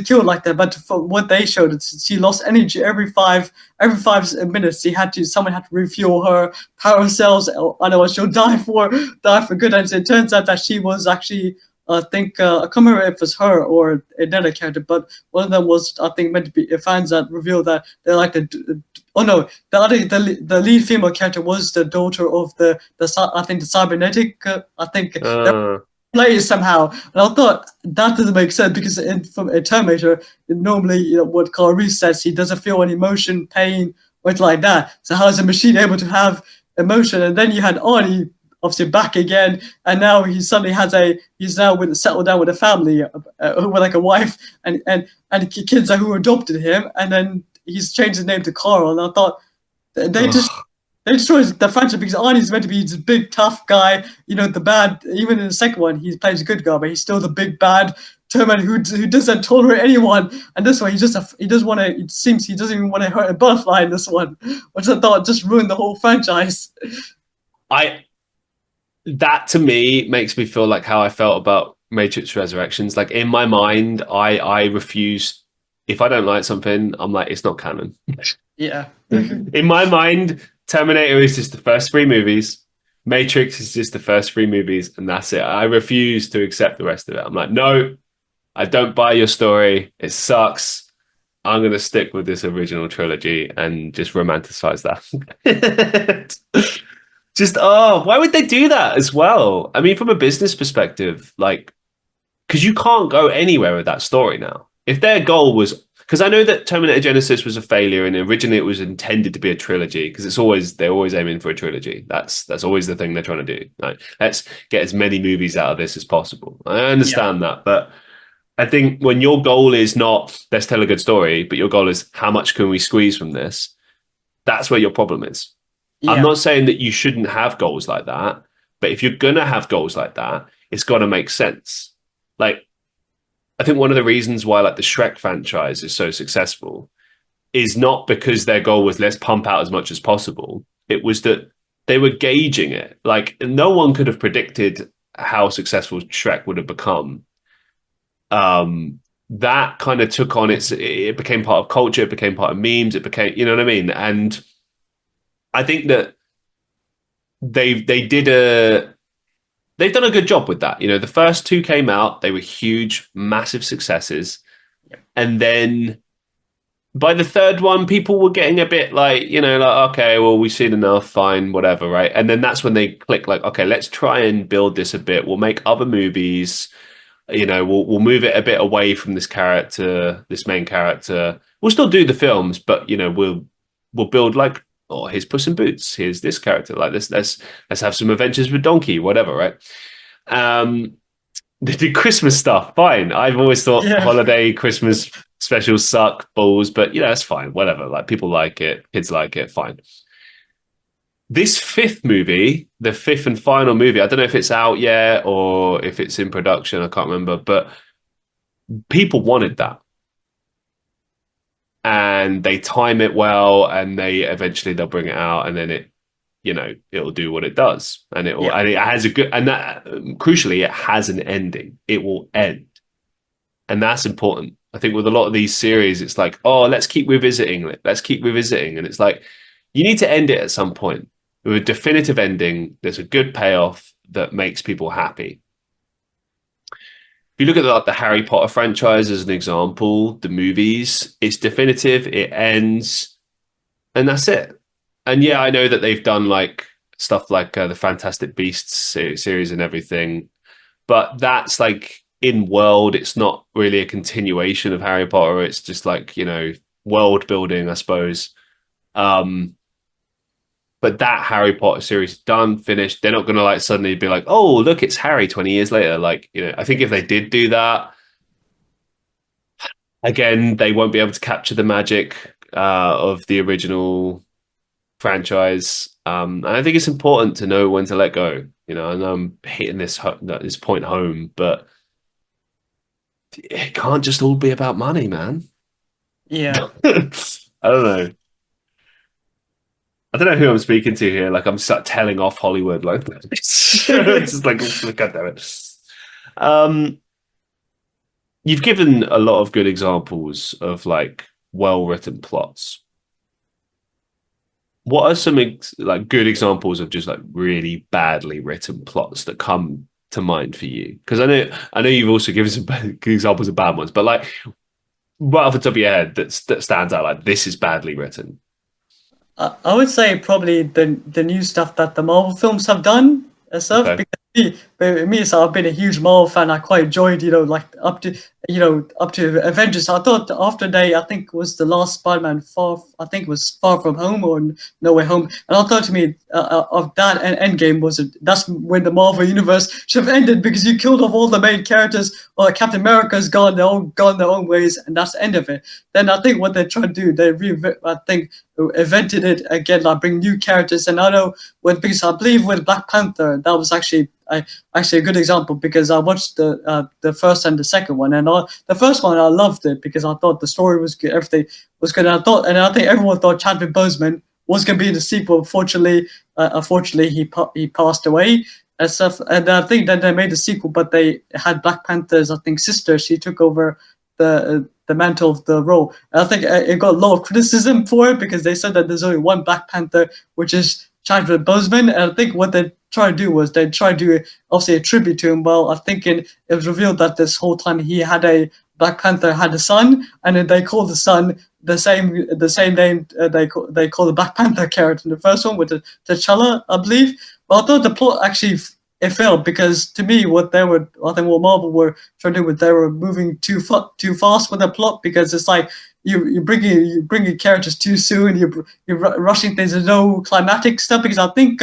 killed like that. But from what they showed, she lost energy every five minutes. Someone had to refuel her power cells. Otherwise, she'll die for good. And so it turns out that she was actually. I think I can't remember if it's her or another character, but one of them was I think meant to be fans that revealed that they're like oh no, the lead female character was the daughter of the I think the cybernetic I think they're Uh, related somehow. And I thought that doesn't make sense because from a Terminator, normally what Carl Reese says, he doesn't feel any emotion, pain, or anything like that. So how is a machine able to have emotion? And then you had Arnie obviously back again, and now he suddenly he's now settled down with a family, with like a wife and kids who adopted him, and then he's changed his name to Carl. And I thought they just ugh. they destroys the franchise because Arnie's meant to be this big tough guy, the bad. Even in the second one, he plays a good guy, but he's still the big bad Terminator who doesn't tolerate anyone. And this one, he doesn't want to. It seems he doesn't even want to hurt a butterfly in this one, which I thought just ruined the whole franchise. I that to me makes me feel like how I felt about Matrix Resurrections. Like in my mind, I refuse. If I don't like something, I'm like, it's not canon. Yeah, In my mind, Terminator is just the first three movies. Matrix is just the first three movies, and that's it. I refuse to accept the rest of it. I'm like, no, I don't buy your story. It sucks. I'm going to stick with this original trilogy and just romanticize that. Just, oh, why would they do that as well? I mean, from a business perspective, like, because you can't go anywhere with that story now. If their goal was, because I know that Terminator Genesis was a failure, and originally it was intended to be a trilogy, because they're always aiming for a trilogy. That's always the thing they're trying to do. Like, let's get as many movies out of this as possible. I yeah, understand that, but I think when your goal is not let's tell a good story, but your goal is how much can we squeeze from this, that's where your problem is. I'm yeah, not saying that you shouldn't have goals like that, but if you're gonna have goals like that, it's got to make sense. Like, I think one of the reasons why like the Shrek franchise is so successful is not because their goal was let's pump out as much as possible. It was that they were gauging it. Like no one could have predicted how successful Shrek would have become. That kind of took on it became part of culture, it became part of memes, it became, you know what I mean? And I think that they did a they've done a good job with that. You know, the first two came out, they were huge, massive successes. yeah, And then by the third one, people were getting a bit like, like, okay, well, we've seen enough, fine, whatever, right? And then that's when they click, like, okay, let's try and build this a bit. We'll make other movies, we'll move it a bit away from this character, this main character. We'll still do the films, but we'll build like, oh, here's Puss in Boots, here's this character, like this, let's have some adventures with Donkey, whatever, right? Um, They do Christmas stuff. Fine. I've always thought Yeah, holiday Christmas specials suck balls, but that's fine. Whatever. Like people like it, kids like it. Fine. This fifth movie, the fifth and final movie, I don't know if it's out yet or if it's in production. I can't remember, but people wanted that, and they time it well, and they'll bring it out, and then it'll do what it does, and yeah, it has a good, and that crucially it has an ending. It will end, and that's important. I think with a lot of these series, it's like, oh, let's keep revisiting, and it's like you need to end it at some point with a definitive ending. There's a good payoff that makes people happy. If you look at the Harry Potter franchise as an example, the movies, it's definitive, it ends, and that's it. And yeah, yeah, I know that they've done like stuff like the Fantastic Beasts series and everything, but that's like in world. It's not really a continuation of Harry Potter. It's just like world building, I suppose. Um, but that Harry Potter series done, finished. They're not going to like suddenly be like, oh, look, it's Harry 20 years later. Like I think if they did do that again, they won't be able to capture the magic of the original franchise. And I think it's important to know when to let go. I know I'm hitting this point home, but it can't just all be about money, man. yeah. I don't know. I don't know who I'm speaking to here. Like I'm just telling off Hollywood, like it's just like God damn it. Um, you've given a lot of good examples of like well written plots. What are some like good examples of just like really badly written plots that come to mind for you? Because I know you've also given some good examples of bad ones, but like right off the top of your head, that stands out like this is badly written. I would say probably the new stuff that the Marvel films have done and stuff. Okay. Because me, so I've been a huge Marvel fan. I quite enjoyed, like up to Avengers. I thought after I think it was the last Spider-Man, I think it was Far From Home or No Way Home. And I thought to me of that and Endgame that's when the Marvel universe should have ended because you killed off all the main characters. Or Captain America's gone their own ways, and that's the end of it. Then I think what they're trying to do, I think invented it again, like bring new characters. And I know because I believe with Black Panther, that was actually a good example because I watched the first and the second one, and the first one I loved it because I thought the story was good, everything was good. And I think everyone thought Chadwick Boseman was going to be in the sequel. Unfortunately, he passed away and stuff. And I think that they made the sequel, but they had Black Panther's I think sister. She took over the mantle of the role. And I think it got a lot of criticism for it because they said that there's only one Black Panther, which is Chadwick Boseman. And I think what they try to do was they try to do obviously a tribute to him. Well, I think it was revealed that this whole time he had a Black Panther had a son, and then they called the son the same name they call the Black Panther character in the first one with the T'Challa, I believe. But I thought the plot actually it failed because to me I think what Marvel were trying to do was they were moving too fast with the plot because it's like you bringing characters too soon, you're rushing things. There's no climatic stuff because I think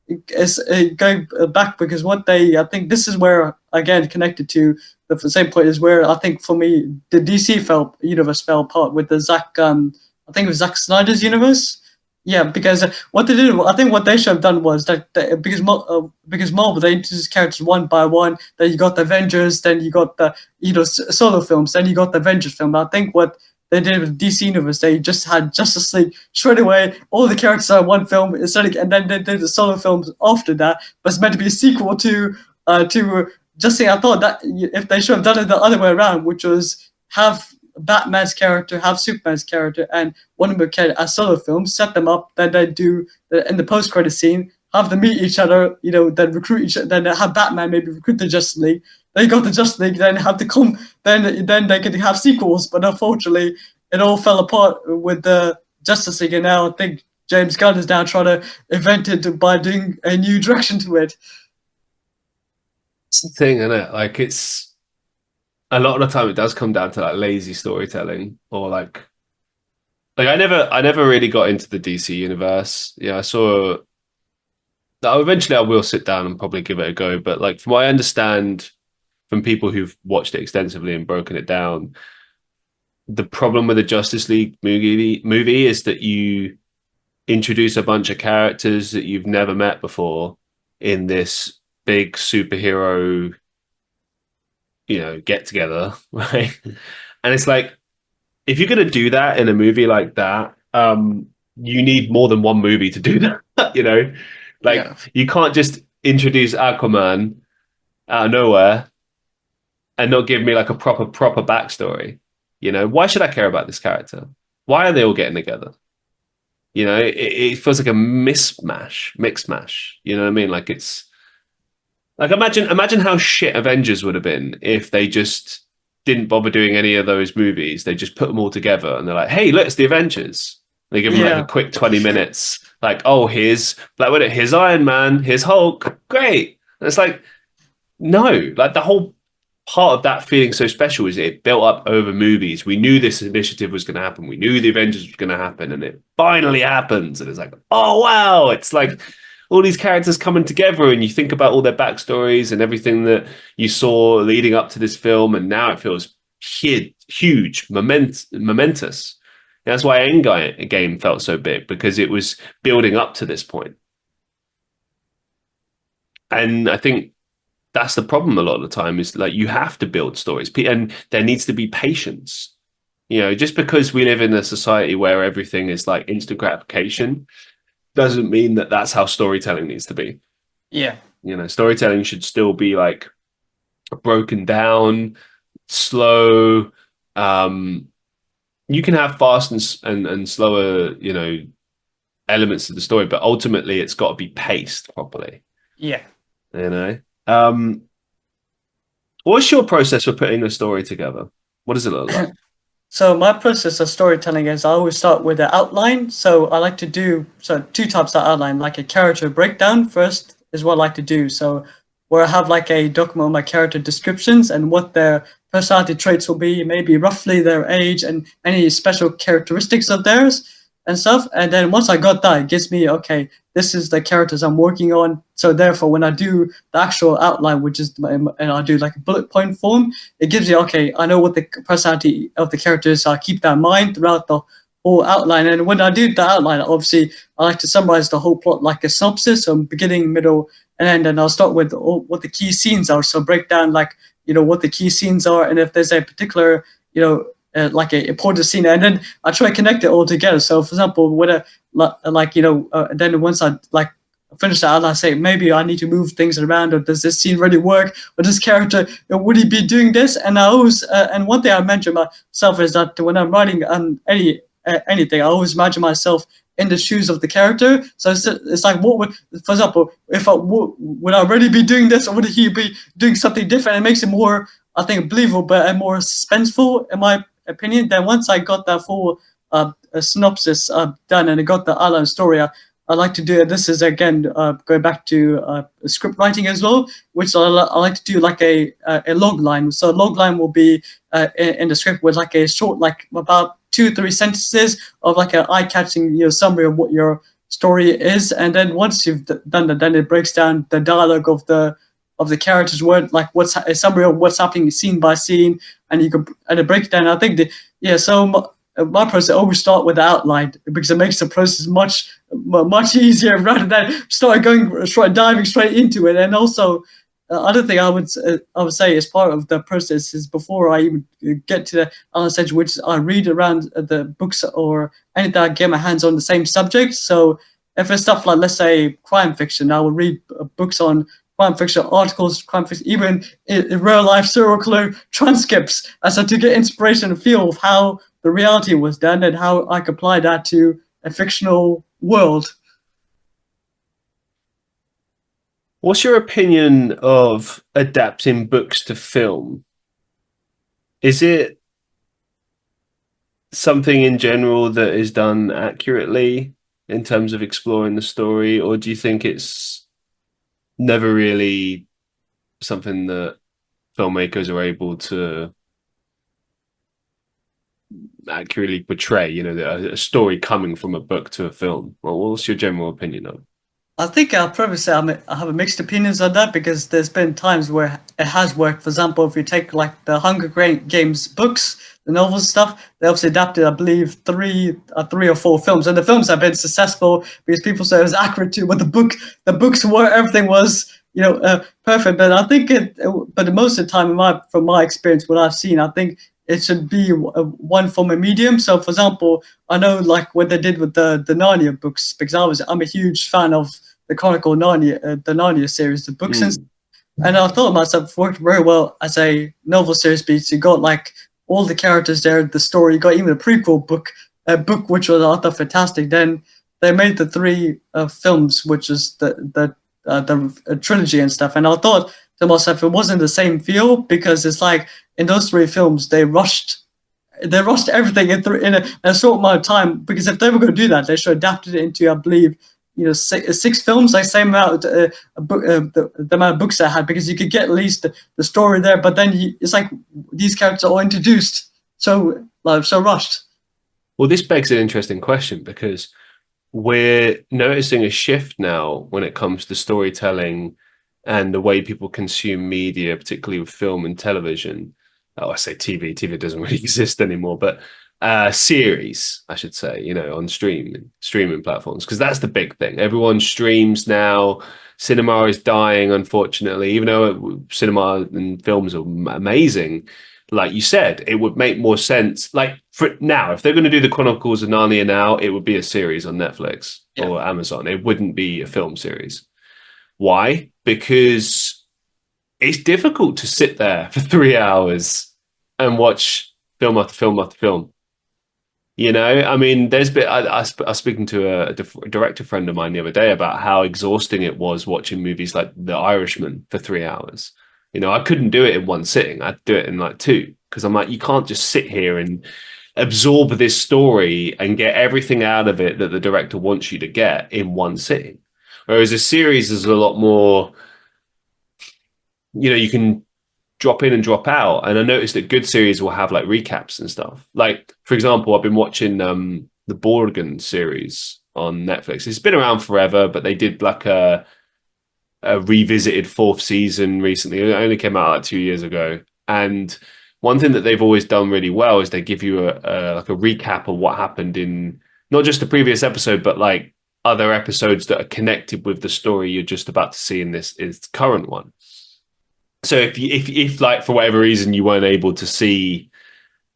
it's going back because what they I think this is where again connected to the same point is where I think for me the DC universe fell apart with the I think it was Zack Snyder's universe. Yeah, because what they did, I think what they should have done was because Marvel they introduced characters one by one. Then you got the Avengers, then you got the solo films, then you got the Avengers film. I think what they did with DC Universe, they just had Justice League straight away, all the characters are in one film, and then they did the solo films after that. But it's meant to be a sequel to Justice League. I thought that if they should have done it the other way around, which was have Batman's character, have Superman's character, and Wonder Woman character as solo films, set them up, then they do in the post credit scene, have them meet each other, then recruit each other, then have Batman maybe recruit the Justice League. Then you got the Justice League, then have the then they could have sequels, but unfortunately it all fell apart with the Justice League, and now I think James Gunn is now trying to invent it by doing a new direction to it. It's the thing, isn't it? Like it's a lot of the time it does come down to like lazy storytelling or like I never really got into the DC universe. Yeah, I saw eventually I will sit down and probably give it a go, but like from what I understand, from people who've watched it extensively and broken it down, the problem with the Justice League movie is that you introduce a bunch of characters that you've never met before in this big superhero, get together, right? And it's like, if you're going to do that in a movie like that, you need more than one movie to do that, Like, Yeah, you can't just introduce Aquaman out of nowhere and not give me like a proper backstory. Why should I care about this character? Why are they all getting together? It feels like a mixed mash. You know what I mean? Like it's like imagine how shit Avengers would have been if they just didn't bother doing any of those movies. They just put them all together and they're like, hey, look, it's the Avengers. They give them like a yeah, quick 20 minutes. Like, oh, here's Black Widow, here's Iron Man, here's Hulk. Great. And it's like, no, like the whole part of that feeling so special is it built up over movies. We knew this initiative was going to happen. We knew the Avengers was going to happen, and it finally happens. And it's like, oh wow! It's like all these characters coming together, and you think about all their backstories and everything that you saw leading up to this film, and now it feels huge, momentous. And that's why Endgame felt so big because it was building up to this point. And I think that's the problem a lot of the time is like you have to build stories and there needs to be patience. Just because we live in a society where everything is like instant gratification doesn't mean that that's how storytelling needs to be. yeah, Storytelling should still be like broken down, slow. um you can have fast and slower elements of the story, but ultimately it's got to be paced properly. yeah. you know um What's your process for putting a story together? What does it look like? So my process of storytelling is I always start with an outline. So I like to do two types of outline, like a character breakdown first is what I like to do. So where I have like a document of my character descriptions and what their personality traits will be, maybe roughly their age and any special characteristics of theirs and stuff. And then once I got that, it gives me, okay, this is the characters I'm working on. So therefore, when I do the actual outline, which is, and I do like a bullet point form, it gives you, okay, I know what the personality of the character is. So I keep that in mind throughout the whole outline. And when I do the outline, obviously, I like to summarize the whole plot like a synopsis, so beginning, middle, and end. And I'll start with what the key scenes are. So break down like, what the key scenes are. And if there's a particular, like a important scene, and then I try to connect it all together. So, for example, when then once I like finish that out, I say maybe I need to move things around, or does this scene really work, or this character would he be doing this? And I always and one thing I mention myself is that when I'm writing anything, I always imagine myself in the shoes of the character. So it's like, what would, for example, if would I really be doing this, or would he be doing something different? It makes it more, I think, believable, and more suspenseful, in my opinion. Then once I got that full a synopsis done and I got the outline story, I like to do it. This is again going back to script writing as well, which I like to do like a log line. So a log line will be in the script with like a short, like about 2 or 3 sentences of like an eye-catching summary of what your story is, and then once you've done that, then it breaks down the dialogue of the characters, word like what's a summary of what's happening scene by scene, and you can and it breaks down. I think so my process always start with the outline because it makes the process much easier rather than diving straight into it. And also, other thing I would say as part of the process is before I even get to the other stage, which I read around the books or anything I get my hands on the same subject. So if it's stuff like, let's say, crime fiction, I will read books on crime fiction articles, crime fiction, even in real life serial killer transcripts, as to get inspiration and feel of how the reality was done and how I could apply that to a fictional world. What's your opinion of adapting books to film? Is it something in general that is done accurately in terms of exploring the story, or do you think it's never really something that filmmakers are able to accurately portray, a story coming from a book to a film? Well, what's your general opinion of it? I think I'll probably say I have a mixed opinions on that because there's been times where it has worked. For example, if you take like the Games books, the novels stuff, they obviously adapted, I believe, three or four films, and the films have been successful because people say it was accurate to what the books were. Everything was, perfect. But I think but most of the time, from my experience, what I've seen, I think it should be one form of medium. So, for example, I know like what they did with the Narnia books because I'm a huge fan of the Narnia series, the books, Mm. and I thought myself worked very well as a novel series because you got like all the characters there, the story, you got even a prequel book, a book which was I thought fantastic. Then they made the three films, which is the trilogy and stuff, and I thought to myself it wasn't the same feel because it's like in those three films they rushed everything in a short amount of time because if they were going to do that, they should have adapted it into, I believe, six films, like same amount, the amount of books I had, because you could get at least the story there, but then it's like these characters are all introduced so rushed. Well, this begs an interesting question because we're noticing a shift now when it comes to storytelling and the way people consume media, particularly with film and television. Oh, I say TV. TV doesn't really exist anymore, but series, I should say, on streaming platforms, because that's the big thing. Everyone streams now. Cinema is dying, unfortunately, even though cinema and films are amazing. Like you said, it would make more sense. Like for now, if they're going to do the Chronicles of Narnia now, it would be a series on Netflix Yeah. or Amazon. It wouldn't be a film series. Why? Because it's difficult to sit there for 3 hours and watch film after film after film. I mean, there's been I was speaking to a director friend of mine the other day about how exhausting it was watching movies like The Irishman for 3 hours. I couldn't do it in one sitting. I'd do it in like two because I'm like, you can't just sit here and absorb this story and get everything out of it that the director wants you to get in one sitting. Whereas a series is a lot more, you can drop in and drop out. And I noticed that good series will have like recaps and stuff. Like, for example, I've been watching the Borgen series on Netflix. It's been around forever, but they did like a revisited fourth season recently. It only came out like 2 years ago. And one thing that they've always done really well is they give you like a recap of what happened in not just the previous episode, but like other episodes that are connected with the story you're just about to see in this is current one. So if like for whatever reason you weren't able to see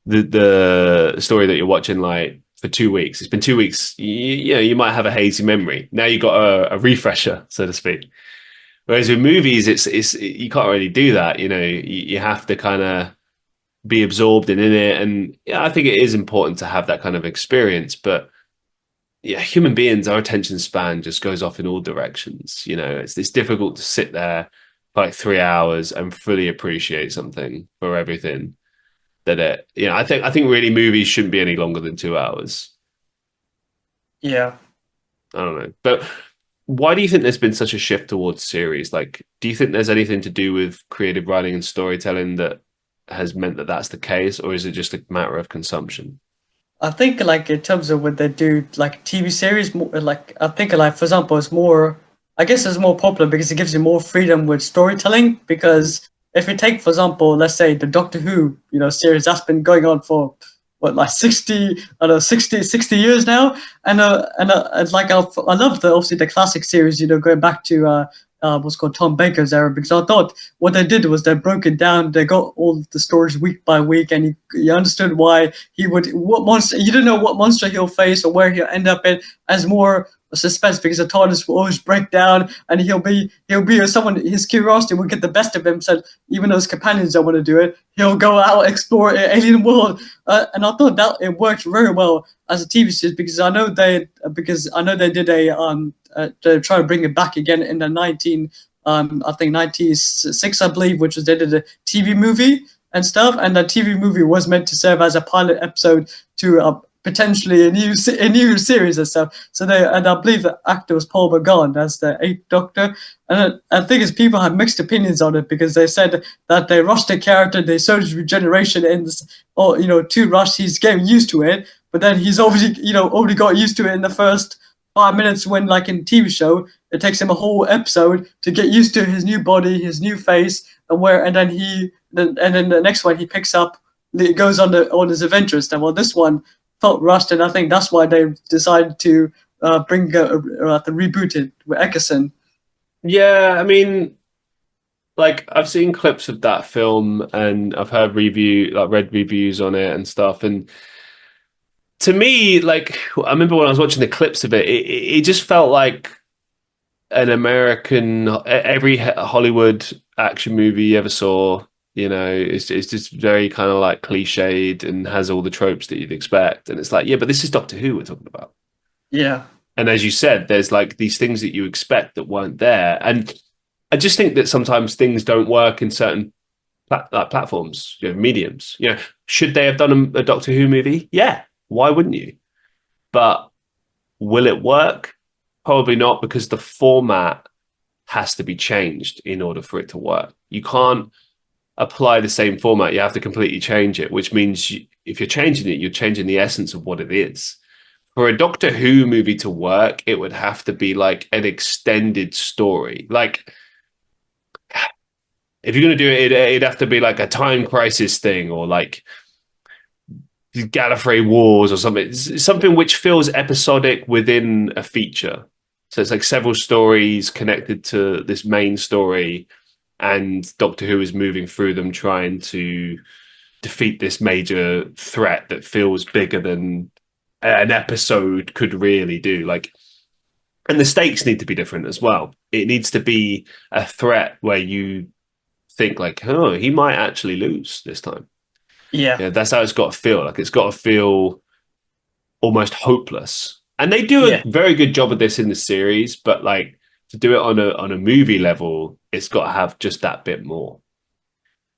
the story that you're watching like for 2 weeks, it's been 2 weeks, you might have a hazy memory. Now you got a refresher, so to speak. Whereas with movies, it's you can't really do that. You have to kind of be absorbed in it, and yeah, I think it is important to have that kind of experience. But yeah, human beings, our attention span just goes off in all directions. It's difficult to sit there for like 3 hours and fully appreciate something for everything that it. I think really movies shouldn't be any longer than 2 hours. Yeah. I don't know, but why do you think there's been such a shift towards series? Like, do you think there's anything to do with creative writing and storytelling that has meant that that's the case, or is it just a matter of consumption? I think like in terms of what they do, like TV series, more like I think like for example, it's more. I guess it's more popular because it gives you more freedom with storytelling. Because if you take, for example, let's say the Doctor Who, series that's been going on for what like 60, I don't know, 60 years now, and like I love the obviously the classic series, going back to what's called Tom Baker's era because I thought what they did was they broke it down. They got all the stories week by week, and you understood why he would what monster. You didn't know what monster he'll face or where he'll end up in as more suspense because the TARDIS will always break down, and he'll be someone. His curiosity will get the best of him. So even though his companions don't want to do it, he'll go out explore an alien world. And I thought that it worked very well as a TV series because I know they did to try to bring it back again in the 19 I think 96 I believe, which was they did a TV movie and stuff, and the TV movie was meant to serve as a pilot episode to potentially a new series and stuff. And I believe the actor was Paul McGann as the Eighth Doctor. And I think as people have mixed opinions on it because they said that they rushed the character, they showed his regeneration in this, or too rushed. He's getting used to it, but then he's already got used to it in the first 5 minutes when like in TV show it takes him a whole episode to get used to his new body, his new face, and then the next one he picks up, it goes on his adventures. And well, this one felt rushed, and I think that's why they decided to the reboot it with Eckerson. Yeah, I mean, like I've seen clips of that film and I've heard read reviews on it and stuff. And to me, like I remember when I was watching the clips of it just felt like an American every Hollywood action movie you ever saw. It's just very kind of like cliched and has all the tropes that you'd expect. And it's like, yeah, but this is Doctor Who we're talking about. Yeah, And as you said, there's like these things that you expect that weren't there. And I just think that sometimes things don't work in certain platforms, mediums. Should they have done a Doctor Who movie? Yeah, why wouldn't you? But will it work? Probably not, because the format has to be changed in order for it to work. You can't apply the same format. You have to completely change it, which means if you're changing it, you're changing the essence of what it is. For a Doctor Who movie to work, it would have to be like an extended story. Like, if you're going to do it, it'd have to be like a time crisis thing, or like Gallifrey Wars or something. Something which feels episodic within a feature. So it's like several stories connected to this main story, and Doctor Who is moving through them trying to defeat this major threat that feels bigger than an episode could really do. Like, and the stakes need to be different as well. It needs to be a threat where you think like, oh, he might actually lose this time. yeah, That's how it's got to feel. Like it's got to feel almost hopeless. And they do a yeah, very good job of this in the series, but like to do it on a movie level, it's got to have just that bit more.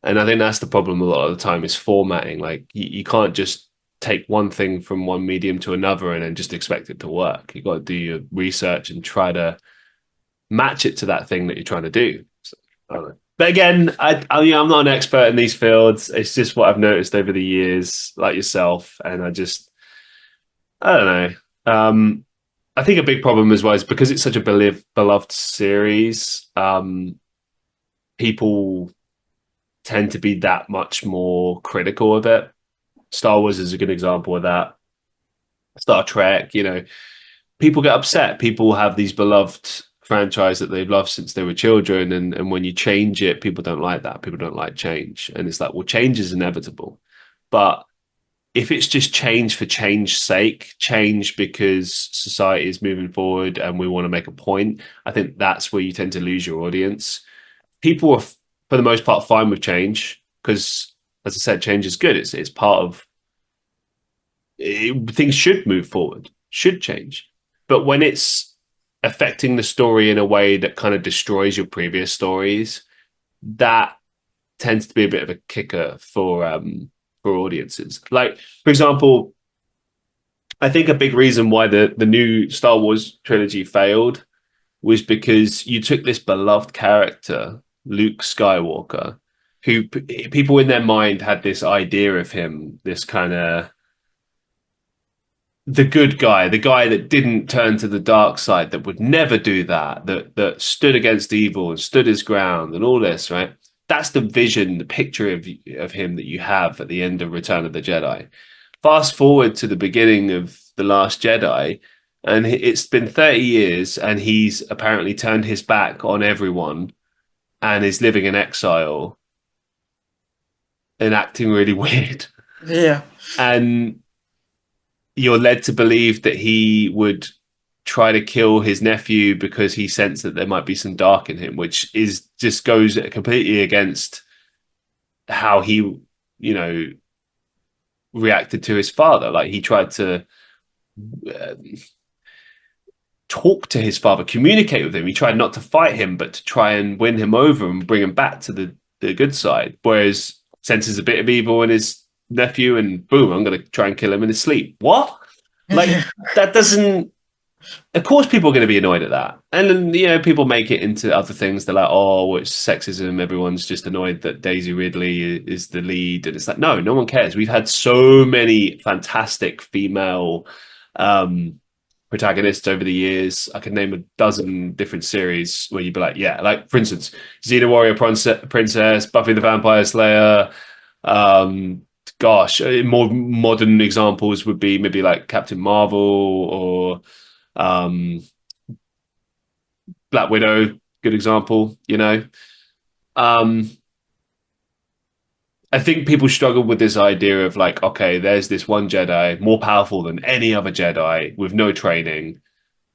And I think that's the problem a lot of the time is formatting. Like you can't just take one thing from one medium to another and then just expect it to work. You got to do your research and try to match it to that thing that you're trying to do. So, I don't know. But again, I'm not an expert in these fields. It's just what I've noticed over the years, like yourself, and I don't know. I think a big problem as well is because it's such a beloved series. People tend to be that much more critical of it. Star Wars is a good example of that. Star Trek, people get upset. People have these beloved franchise that they've loved since they were children, and when you change it, people don't like that. People don't like change, and it's like, well, change is inevitable, but if it's just change for change's sake, change because society is moving forward and we want to make a point, I think that's where you tend to lose your audience. People are, for the most part, fine with change because, as I said, change is good. It's part of things should move forward, should change. But when it's affecting the story in a way that kind of destroys your previous stories, that tends to be a bit of a kicker for audiences. Like, for example, I think a big reason why the new Star Wars trilogy failed was because you took this beloved character, Luke Skywalker, who people in their mind had this idea of him, this kind of the good guy, the guy that didn't turn to the dark side, that would never do that, that stood against evil and stood his ground and all this, right? That's the vision, the picture of him that you have at the end of Return of the Jedi. Fast forward to the beginning of The Last Jedi, and it's been 30 years, and he's apparently turned his back on everyone and is living in exile and acting really weird. yeah, And you're led to believe that he would try to kill his nephew because he sensed that there might be some dark in him, which is just goes completely against how he, you know, reacted to his father. Like he tried to uh, talk to his father, communicate with him. He tried not to fight him, but to try and win him over and bring him back to the good side. Whereas senses a bit of evil in his nephew, and boom, I'm going to try and kill him in his sleep. What? Like yeah, that doesn't. Of course, people are going to be annoyed at that, and then people make it into other things. They're like, "Oh, it's sexism." Everyone's just annoyed that Daisy Ridley is the lead, and it's like, no one cares. We've had so many fantastic female um, protagonists over the years. I could name a dozen different series where you'd be like, yeah, like for instance, Xena Warrior Princess, Buffy the Vampire Slayer. Um, Gosh, more modern examples would be maybe like Captain Marvel or um, Black Widow. Good example, you know. Um, I think people struggle with this idea of like, okay, there's this one Jedi more powerful than any other Jedi with no training,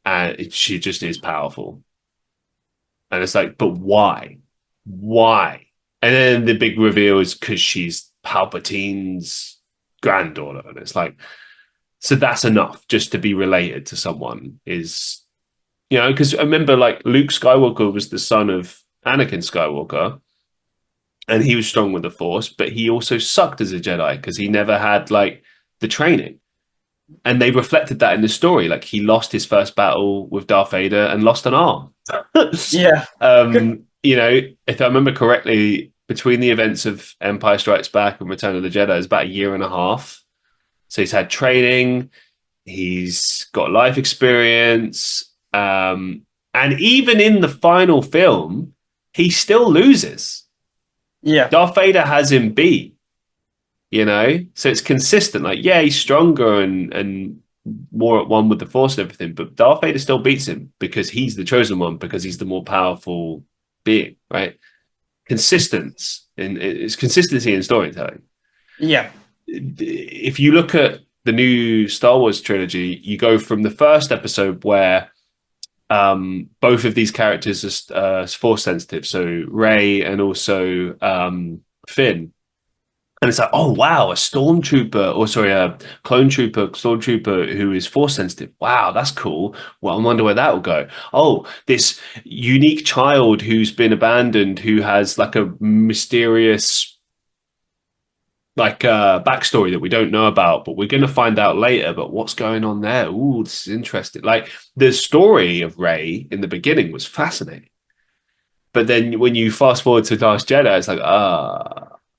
and she just is powerful. And it's like, but why? Why? And then the big reveal is because she's Palpatine's granddaughter. And it's like, so that's enough just to be related to someone is, you know, because I remember like Luke Skywalker was the son of Anakin Skywalker and he was strong with the Force, but he also sucked as a Jedi because he never had like the training. And they reflected that in the story. Like he lost his first battle with Darth Vader and lost an arm. Yeah. You know, if I remember correctly, between the events of Empire Strikes Back and Return of the Jedi, it's about a year and a half. So he's had training, he's got life experience, and even in the final film, he still loses. Yeah. Darth Vader has him beat, you know, so it's consistent. Like, yeah, he's stronger and more at one with the Force and everything, but Darth Vader still beats him because he's the chosen one, because he's the more powerful being, right? Consistence in it's consistency in storytelling. Yeah. If you look at the new Star Wars trilogy, you go from the first episode where both of these characters are force sensitive, so Rey and also Finn. And it's like, oh wow, a stormtrooper, or sorry, a stormtrooper who is force sensitive. Wow, that's cool. Well, I wonder where that will go. Oh, this unique child who's been abandoned, who has like a mysterious like backstory that we don't know about, but we're going to find out later. But what's going on there? Ooh, this is interesting. Like the story of Rey in the beginning was fascinating, but then when you fast forward to Last Jedi, it's like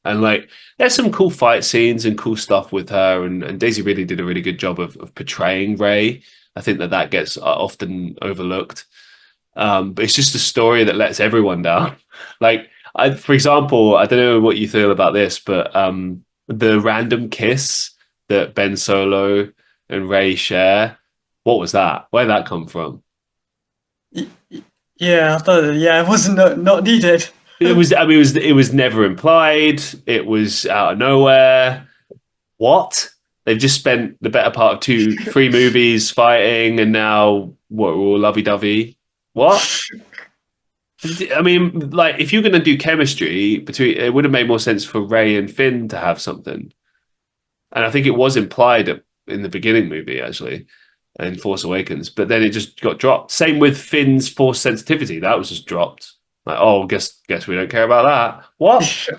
and like there's some cool fight scenes and cool stuff with her, and Daisy really did a really good job of portraying Rey. I think that gets often overlooked. But it's just a story that lets everyone down. Like, for example, I don't know what you feel about this, but the random kiss that Ben Solo and Ray share, what was that? Where did that come from? Yeah. I thought, yeah, it wasn't not needed. It was, I mean, it was never implied. It was out of nowhere. What? They've just spent the better part of three movies fighting, and now what? We're all lovey dovey. What? I mean, like, if you're going to do chemistry between, it would have made more sense for Ray and Finn to have something. And I think it was implied in the beginning movie, actually, in Force Awakens, but then it just got dropped. Same with Finn's force sensitivity. That was just dropped. Like, oh, guess we don't care about that. What?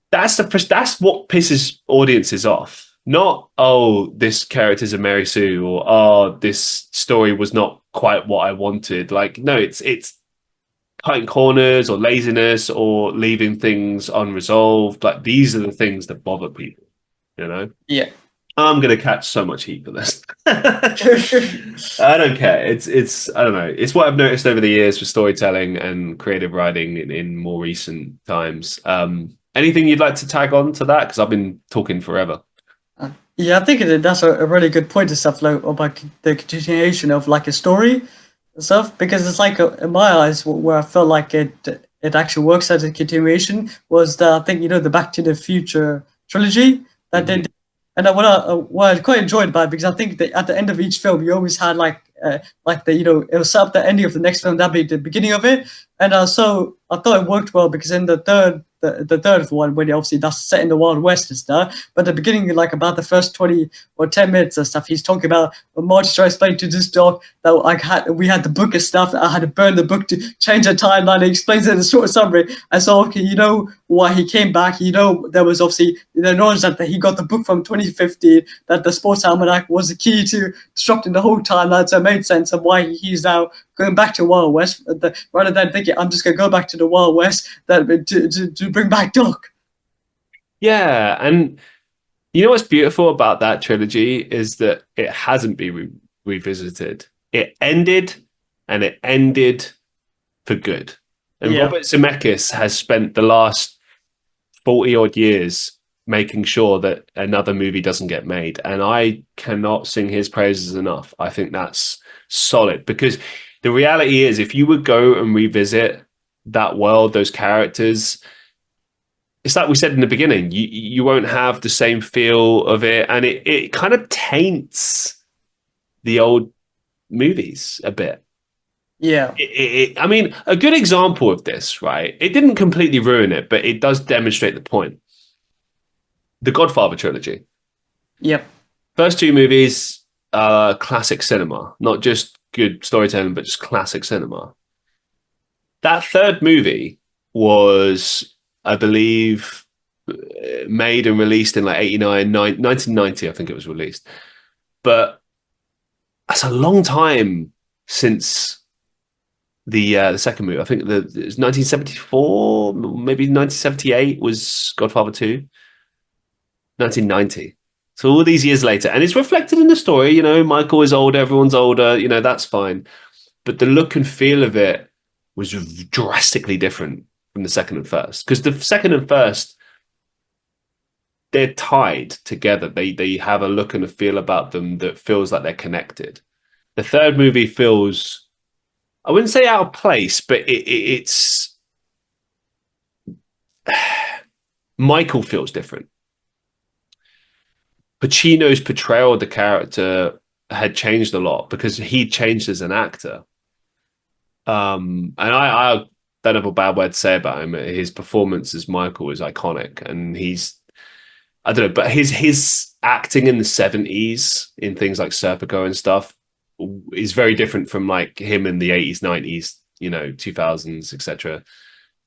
That's what pisses audiences off. Not, oh, this character's a Mary Sue, or oh, this story was not quite what I wanted. Like, no, it's cutting corners or laziness or leaving things unresolved. Like these are the things that bother people, you know? Yeah. I'm gonna catch so much heat for this. I don't care. It's I don't know. It's what I've noticed over the years for storytelling and creative writing in more recent times. Anything you'd like to tag on to that? Because I've been talking forever. Yeah, I think that's a really good point and stuff like about the continuation of like a story and stuff because it's like in my eyes where I felt like it actually works as a continuation was the I think the Back to the Future trilogy that they Mm-hmm. did. And what I quite enjoyed about it because I think that at the end of each film you always had like the it was set up the ending of the next film that'd be the beginning of it and so I thought it worked well because in the third one when obviously that's set in the Wild West and stuff but the beginning like about the first 20 or 10 minutes and stuff he's talking about Marty's trying to explain to this dog that we had the book and stuff I had to burn the book to change the timeline he explains it in a short summary and so okay why he came back there was obviously knowledge that he got the book from 2015 that the sports almanac was the key to disrupting the whole timeline so it made sense of why he's now going back to Wild West rather than thinking I'm just going to go back to the Wild West to bring back Doc. Yeah, and you know what's beautiful about that trilogy is that it hasn't been revisited. It ended, and it ended for good. And Yeah. Robert Zemeckis has spent the last 40 odd years making sure that another movie doesn't get made. And I cannot sing his praises enough. I think that's solid because the reality is, if you would go and revisit that world, those characters, it's like we said in the beginning, you won't have the same feel of it. And it kind of taints the old movies a bit. Yeah. I mean, a good example of this, right? It didn't completely ruin it, but it does demonstrate the point. The Godfather trilogy. Yep. First two movies, classic cinema, not just good storytelling, but just classic cinema. That third movie was, I believe, made and released in like 89, 1990, I think it was released. But that's a long time since the second movie. I think it was 1974, maybe 1978 was Godfather 2, 1990. So all these years later, and it's reflected in the story. You know, Michael is older, everyone's older. You know, that's fine. But the look and feel of it was drastically different from the second and first. Because the second and first, they're tied together. They have a look and a feel about them that feels like they're connected. The third movie feels, I wouldn't say out of place, but it's Michael feels different. Pacino's portrayal of the character had changed a lot because he changed as an actor. And I don't have a bad word to say about him. His performance as Michael is iconic, and he's, I don't know, but his acting in the 70s in things like Serpico and stuff is very different from like him in the 80s, 90s, you know, 2000s, etc.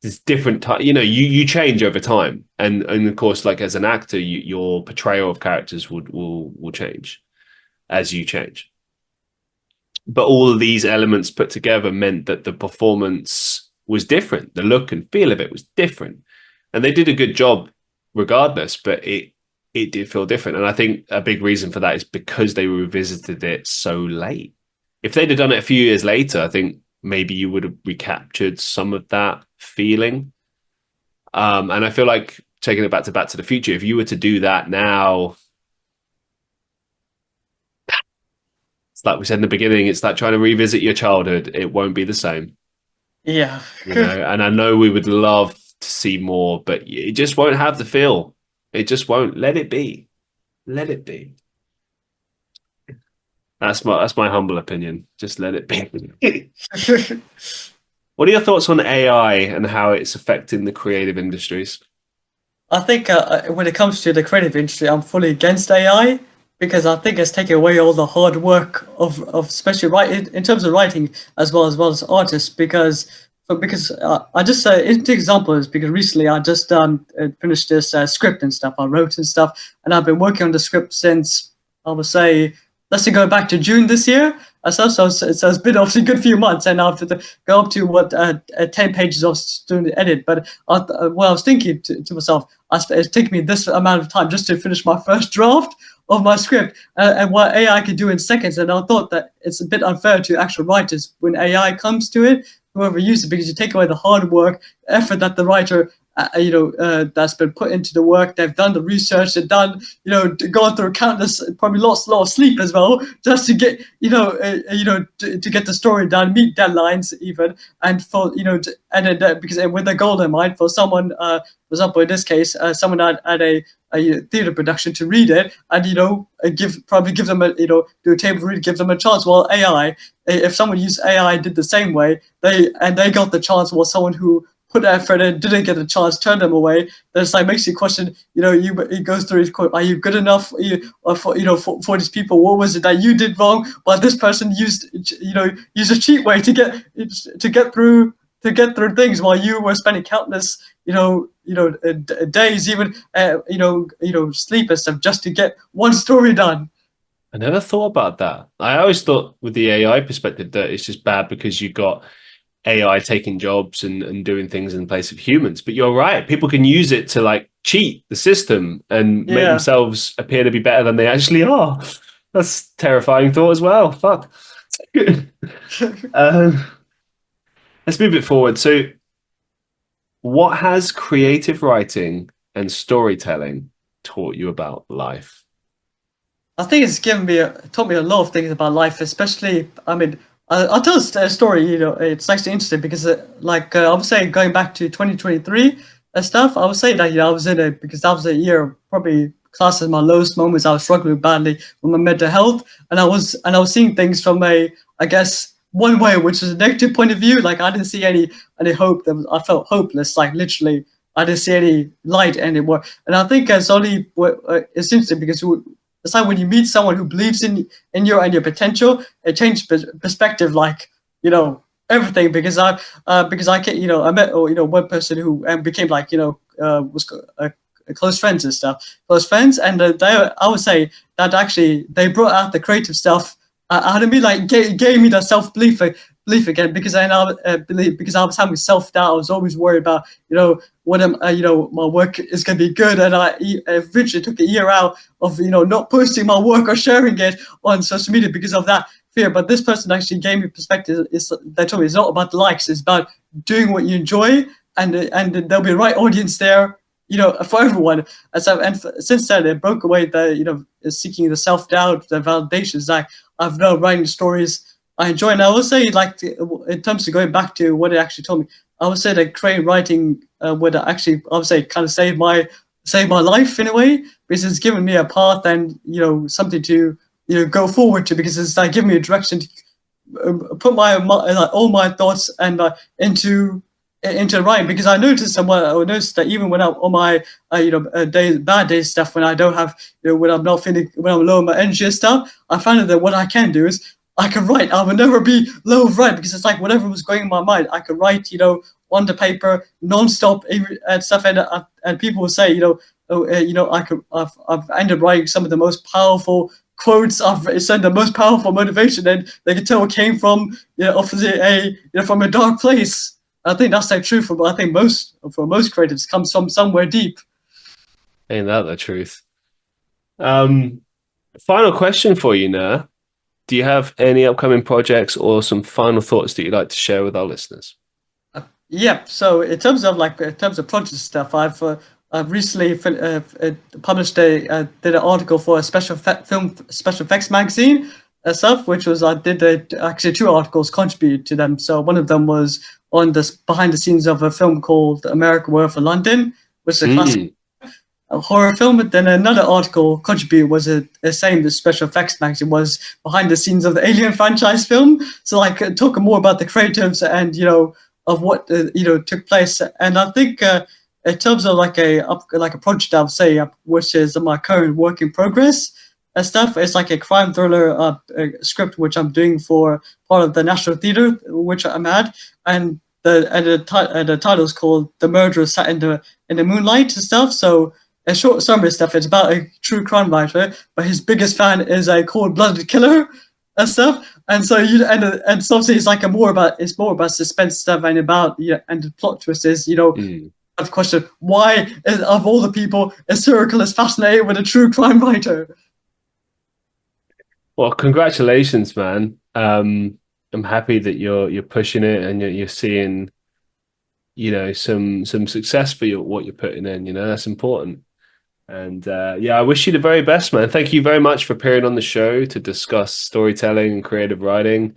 It's different time. You know, you change over time, and of course, like as an actor, your portrayal of characters will change as you change. But all of these elements put together meant that the performance was different. The look and feel of it was different, and they did a good job regardless. But it did feel different, and I think a big reason for that is because they revisited it so late. If they'd have done it a few years later, I think maybe you would have recaptured some of that feeling. And I feel like taking it Back to the Future, if you were to do that now, it's like we said in the beginning, it's like trying to revisit your childhood. It won't be the same, Yeah. you know. And I know we would love to see more, but it just won't have the feel. It just won't. Let it be. Let it be. That's my humble opinion. Just let it be. What are your thoughts on AI and how it's affecting the creative industries? I think when it comes to the creative industry, I'm fully against AI because I think it's taking away all the hard work of especially writing in terms of writing as well as artists because I just into examples because recently I just finished this script and stuff I wrote and stuff and I've been working on the script since I would say let's say go back to June this year. So it's been obviously a good few months, and I have to go up to what 10 pages of student edit. But what I was thinking to myself, it's taken me this amount of time just to finish my first draft of my script, and what AI can do in seconds. And I thought that it's a bit unfair to actual writers when AI comes to it, whoever uses it, because you take away the hard work, effort that the writer that's been put into the work. They've done the research. They've done, gone through countless, probably lost a lot of sleep as well, just to get, to get the story done, meet deadlines even, and for, because with the goal in mind for someone, for example, in this case, someone at a theater production to read it and give them do a table read, give them a chance. Well, AI, if someone used AI did the same way, they got the chance. Well, someone who put effort in, didn't get a chance, turned them away. Then it's like makes you question. It goes through his quote: "Are you good enough? For these people, what was it that you did wrong? But this person used a cheat way to get through things while you were spending countless days, even sleep and stuff just to get one story done." I never thought about that. I always thought with the AI perspective that it's just bad because you got AI taking jobs and doing things in place of humans. But you're right. People can use it to like cheat the system and make Yeah. themselves appear to be better than they actually are. That's terrifying thought as well. Fuck. um, let's move it forward. So, what has creative writing and storytelling taught you about life? I think it's taught me a lot of things about life, especially. I mean, I'll tell a story. It's actually interesting because, I was saying, going back to 2023 and stuff, I was saying that I was in it because that was a year probably classed as my lowest moments. I was struggling badly with my mental health, and I was seeing things from I guess one way, which is a negative point of view. Like I didn't see any hope. I felt hopeless. Like literally, I didn't see any light anymore. And I think it's interesting because it's like when you meet someone who believes in your potential, it changes perspective. Like everything because I can I met one person who became was close friends and stuff, close friends, and I would say that actually they brought out the creative stuff out of me, like gave me that belief again because I now believe because I was having self doubt. I was always worried about what am my work is going to be good, and I eventually took a year out of not posting my work or sharing it on social media because of that fear. But this person actually gave me perspective. They told me it's not about the likes; it's about doing what you enjoy, and there'll be a right audience there, for everyone. Since then, it broke away the seeking the self doubt, the validations. I've now writing stories I enjoy, and I will say in terms of going back to what it actually told me, I would say that creative writing would actually I would say kind of save my life in a way because it's given me a path and something to go forward to because it's like giving me a direction to put all my thoughts and into writing because I noticed that even when I'm on my bad days stuff when I don't have when I'm not feeling when I'm low on my energy and stuff I found that what I can do is I can write. I will never be low of write because it's like whatever was going in my mind I could write on the paper non-stop and stuff and people will say I've ended up writing some of the most powerful quotes. I've said the most powerful motivation, and they can tell it came from obviously from a dark place. I think that's like true for I think most creatives comes from somewhere deep. Ain't that the truth? Um, Final question for you, Nur. Do you have any upcoming projects or some final thoughts that you'd like to share with our listeners? Yeah. So in terms of project stuff, I've recently published did an article for a film special effects magazine stuff, which was I did actually two articles contributed to them. So one of them was on this behind the scenes of a film called America World for London, which is a classic Mm. horror film. But then another article contributed was the same. The special effects magazine was behind the scenes of the Alien franchise film. So like talking more about the creatives and of what took place. And I think in terms of like a project, I would say which is my current work in progress and stuff. It's like a crime thriller script which I'm doing for part of the National Theatre which I'm at, and the title is called "The Murderer Sat in the Moonlight" and stuff. So a short summary stuff. It's about a true crime writer, but his biggest fan is a cold-blooded killer and stuff. And so and so obviously it's more about suspense stuff and about and the plot twist is Mm. of question why of all the people a serial killer is fascinated with a true crime writer. Well, congratulations, man. I'm happy that you're pushing it and you're seeing, some success for what you're putting in. That's important. And yeah, I wish you the very best, man. Thank you very much for appearing on the show to discuss storytelling and creative writing.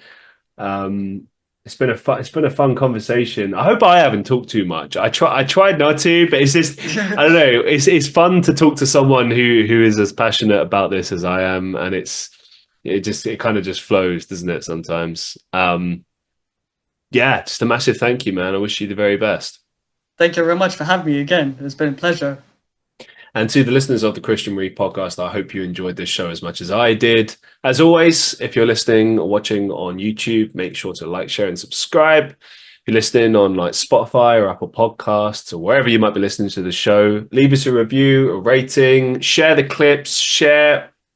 Um, it's been a fun conversation. I hope I haven't talked too much. I tried not to, but it's just I don't know. It's fun to talk to someone who is as passionate about this as I am, and it kind of just flows, doesn't it? Sometimes. Yeah, just a massive thank you, man. I wish you the very best. Thank you very much for having me again. It's been a pleasure. And to the listeners of the Christian Reeve podcast, I hope you enjoyed this show as much as I did. As always, if you're listening or watching on YouTube, make sure to like, share, and subscribe. If you're listening on like Spotify or Apple Podcasts or wherever you might be listening to the show, leave us a review, a rating, share the clips,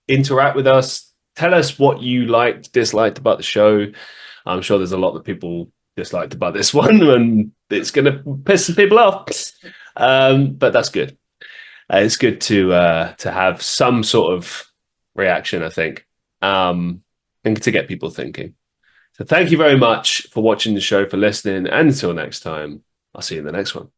interact with us. Tell us what you liked, disliked about the show. I'm sure there's a lot that people disliked about this one, and it's going to piss some people off. But that's good. It's good to have some sort of reaction, I think. and to get people thinking. So thank you very much for watching the show, for listening, and until next time, I'll see you in the next one.